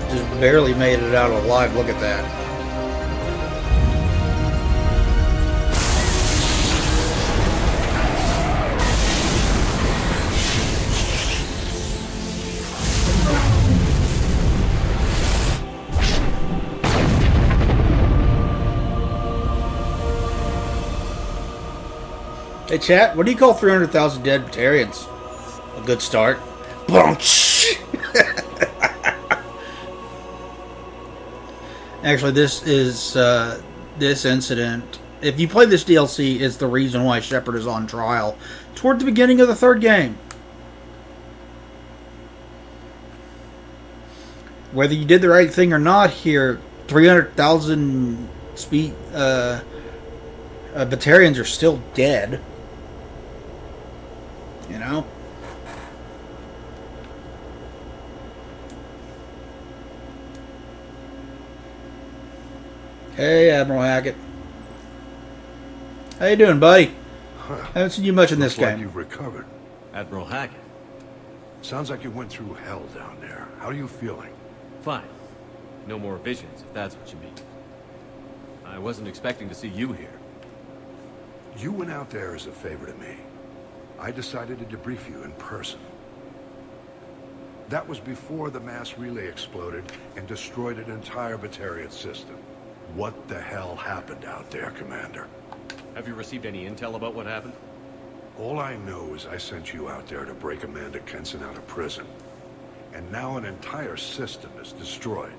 Just barely made it out alive. Look at that. Hey chat, what do you call 300,000 dead Batarians? A good start. Bunch. Actually, this is this incident. If you play this DLC, is the reason why Shepard is on trial toward the beginning of the third game. Whether you did the right thing or not here, 300,000 speed Batarians are still dead. You know? Hey, Admiral Hackett. How you doing, buddy? Haven't seen you much in this Looks like game. you've recovered. Admiral Hackett. Sounds like you went through hell down there. How are you feeling? Fine. No more visions, if that's what you mean. I wasn't expecting to see you here. You went out there as a favor to me. I decided to debrief you in person. That was before the mass relay exploded and destroyed an entire Batarian system. What the hell happened out there, Commander? Have you received any intel about what happened? All I know is I sent you out there to break Amanda Kenson out of prison. And now an entire system is destroyed.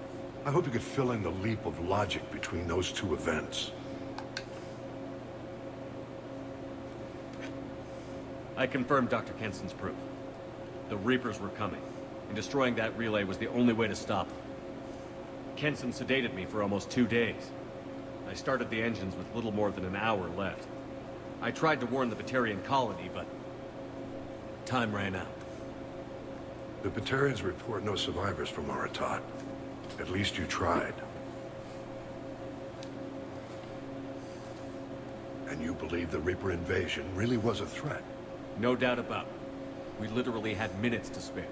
I hope you could fill in the leap of logic between those two events. I confirmed Dr. Kenson's proof. The Reapers were coming, and destroying that relay was the only way to stop them. Kenson sedated me for almost 2 days. I started the engines with little more than an hour left. I tried to warn the Batarian colony, but time ran out. The Batarians report no survivors from Aratat. At least you tried. And you believe the Reaper invasion really was a threat? No doubt about it. We literally had minutes to spare.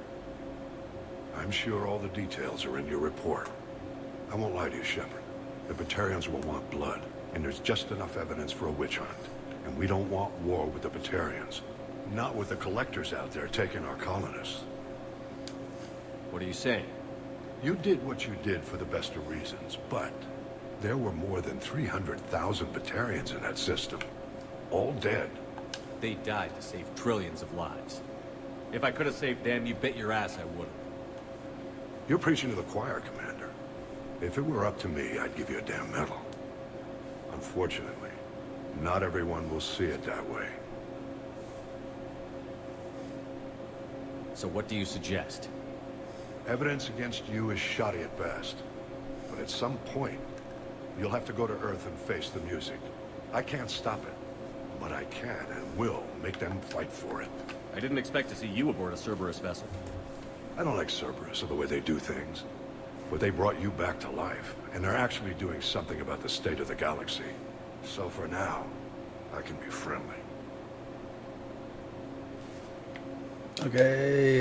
I'm sure all the details are in your report. I won't lie to you, Shepard. The Batarians will want blood, and there's just enough evidence for a witch hunt. And we don't want war with the Batarians. Not with the Collectors out there taking our colonists. What are you saying? You did what you did for the best of reasons, but there were more than 300,000 Batarians in that system. All dead. They died to save trillions of lives. If I could have saved them, you bet your ass I would have. You're preaching to the choir, Commander. If it were up to me, I'd give you a damn medal. Unfortunately, not everyone will see it that way. So what do you suggest? Evidence against you is shoddy at best. But at some point, you'll have to go to Earth and face the music. I can't stop it, but I can and will make them fight for it. I didn't expect to see you aboard a Cerberus vessel. I don't like Cerberus or the way they do things. But they brought you back to life, and they're actually doing something about the state of the galaxy. So for now, I can be friendly. Okay,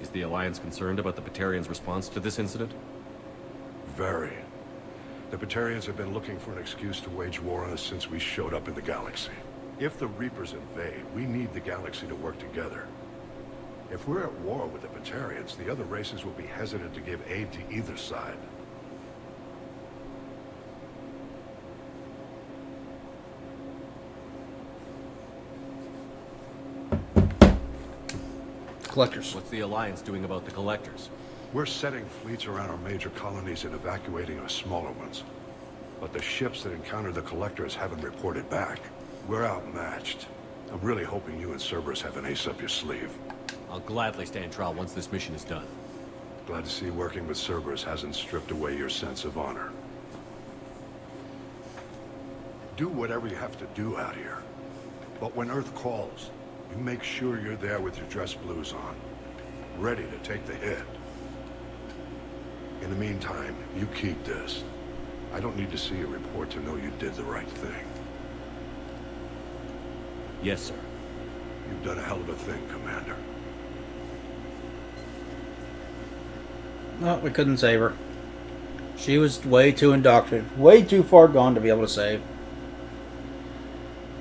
Is the Alliance concerned about the Batarians' response to this incident? Very. The Batarians have been looking for an excuse to wage war on us since we showed up in the galaxy. If the Reapers invade, we need the galaxy to work together. If we're at war with the Batarians, the other races will be hesitant to give aid to either side. Collectors. What's the Alliance doing about the Collectors? We're setting fleets around our major colonies and evacuating our smaller ones. But the ships that encountered the Collectors haven't reported back. We're outmatched. I'm really hoping you and Cerberus have an ace up your sleeve. I'll gladly stand trial once this mission is done. Glad to see working with Cerberus hasn't stripped away your sense of honor. Do whatever you have to do out here. But when Earth calls, you make sure you're there with your dress blues on, ready to take the hit. In the meantime, you keep this. I don't need to see a report to know you did the right thing. Yes, sir. You've done a hell of a thing, Commander. No, we couldn't save her. She was way too indoctrinated, way too far gone to be able to save.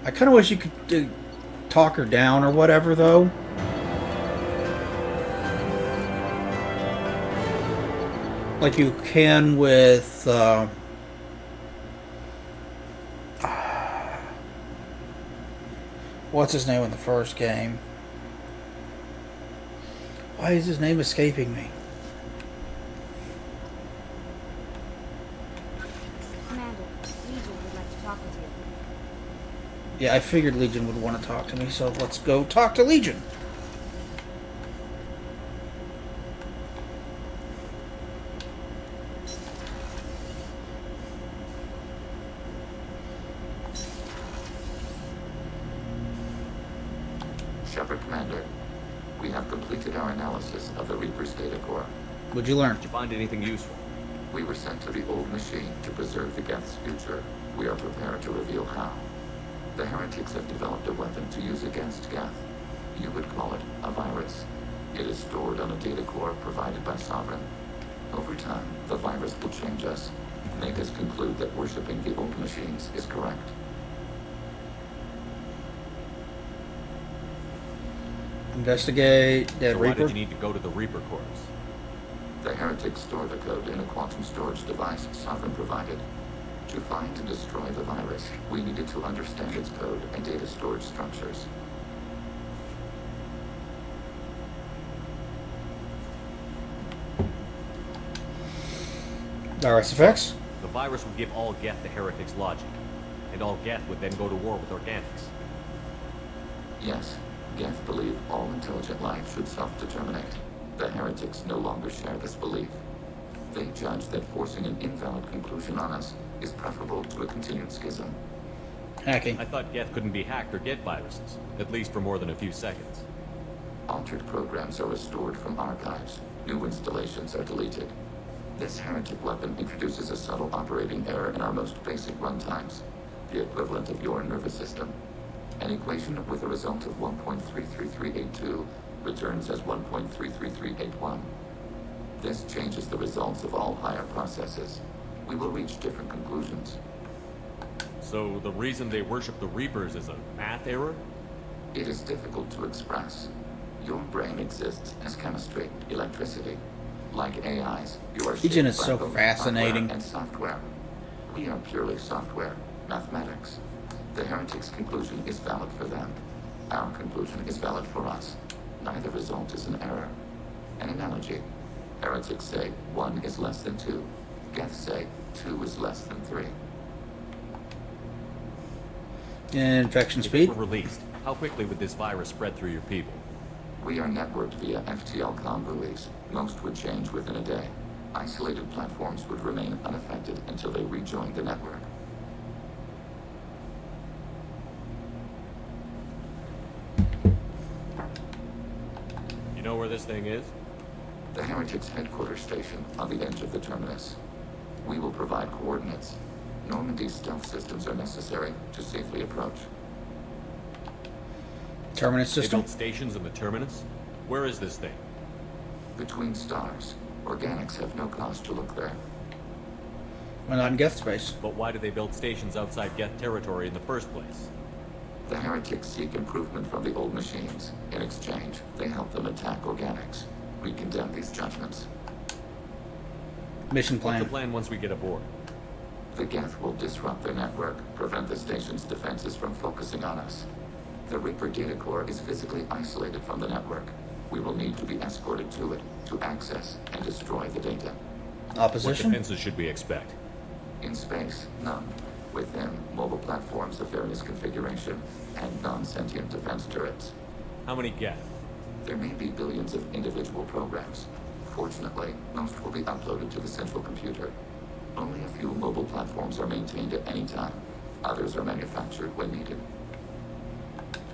I kind of wish you could talk her down or whatever, though. Like you can with what's his name in the first game? Why is his name escaping me? Commander, Legion would like to talk with you. Yeah, I figured Legion would want to talk to me, so let's go talk to Legion. Shepard, Commander. We have completed our analysis of the Reaper's data core. What'd you learn? Did you find anything useful? We were sent to the old machine to preserve the Geth's future. We are prepared to reveal how. The heretics have developed a weapon to use against Geth. You would call it a virus. It is stored on a data core provided by Sovereign. Over time, the virus will change us, make us conclude that worshipping the old machines is correct. Investigate Dead So why Reaper. did you need to go to the Reaper Corps? The heretics store the code in a quantum storage device Sovereign provided. To find and destroy the virus, we needed to understand its code and data storage structures. Virus effects. The virus would give all Geth the heretics' logic, and all Geth would then go to war with Organics. Yes, Geth believe all intelligent life should self-determinate. The heretics no longer share this belief. They judge that forcing an invalid conclusion on us is preferable to a continued schism. Hacking. I thought Geth couldn't be hacked or get viruses, at least for more than a few seconds. Altered programs are restored from archives. New installations are deleted. This heretic weapon introduces a subtle operating error in our most basic runtimes, the equivalent of your nervous system. An equation with a result of 1.33382 returns as 1.33381. This changes the results of all higher processes. We will reach different conclusions. So the reason they worship the Reapers is a math error? It is difficult to express. Your brain exists as chemistry, electricity. Like AIs, you are Legion is shaped so by both fascinating. hardware and software. We are purely software, mathematics. The heretic's conclusion is valid for them. Our conclusion is valid for us. Neither result is an error. An analogy. Heretics say 1 is less than 2. Geth say 2 is less than 3. Infection speed. If we're released, how quickly would this virus spread through your people? We are networked via FTL comm buoys. Most would change within a day. Isolated platforms would remain unaffected until they rejoined the network. You know where this thing is? The Heretics headquarters station on the edge of the terminus. We will provide coordinates. Normandy's stealth systems are necessary to safely approach. Terminus They system. built stations in the terminus? Where is this thing? Between stars. Organics have no cause to look there. We're not in Geth space. But why do they build stations outside Geth territory in the first place? The Heretics seek improvement from the old machines. In exchange, they help them attack organics. We condemn these judgments. Mission What's plan. the plan once we get aboard? The Geth will disrupt their network, prevent the station's defenses from focusing on us. The Reaper data core is physically isolated from the network. We will need to be escorted to it to access and destroy the data. Opposition? What defenses should we expect? In space, none. Within, mobile platforms of various configuration and non-sentient defense turrets. How many Geth? There may be billions of individual programs. Fortunately, most will be uploaded to the central computer. Only a few mobile platforms are maintained at any time. Others are manufactured when needed.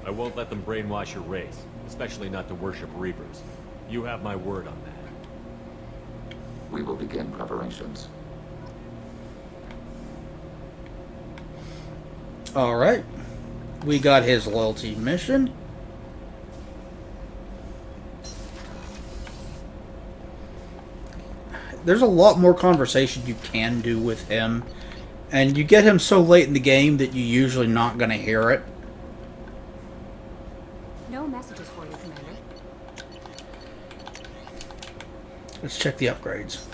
I won't let them brainwash your race, especially not to worship Reapers. You have my word on that. We will begin preparations. Alright. We got his loyalty mission. There's a lot more conversation you can do with him. And you get him so late in the game that you're usually not going to hear it. No messages for you, Commander. Let's check the upgrades.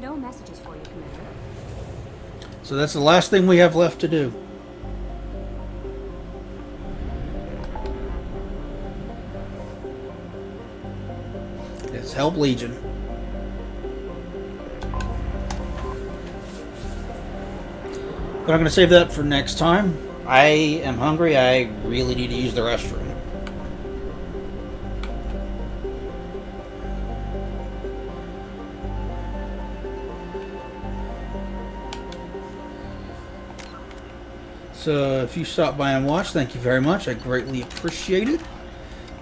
No messages for you, Commander. So that's the last thing we have left to do. Is help Legion. But I'm going to save that for next time. I am hungry. I really need to use the restroom. So if you stop by and watch, thank you very much. I greatly appreciate it.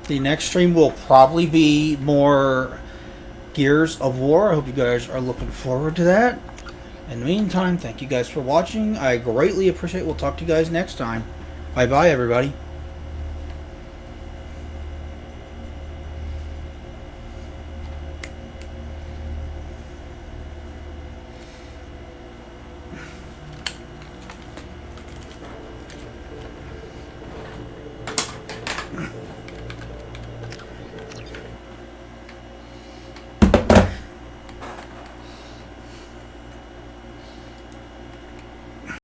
The next stream will probably be more Gears of War. I hope you guys are looking forward to that. In the meantime, thank you guys for watching. I greatly appreciate it. We'll talk to you guys next time. Bye-bye, everybody.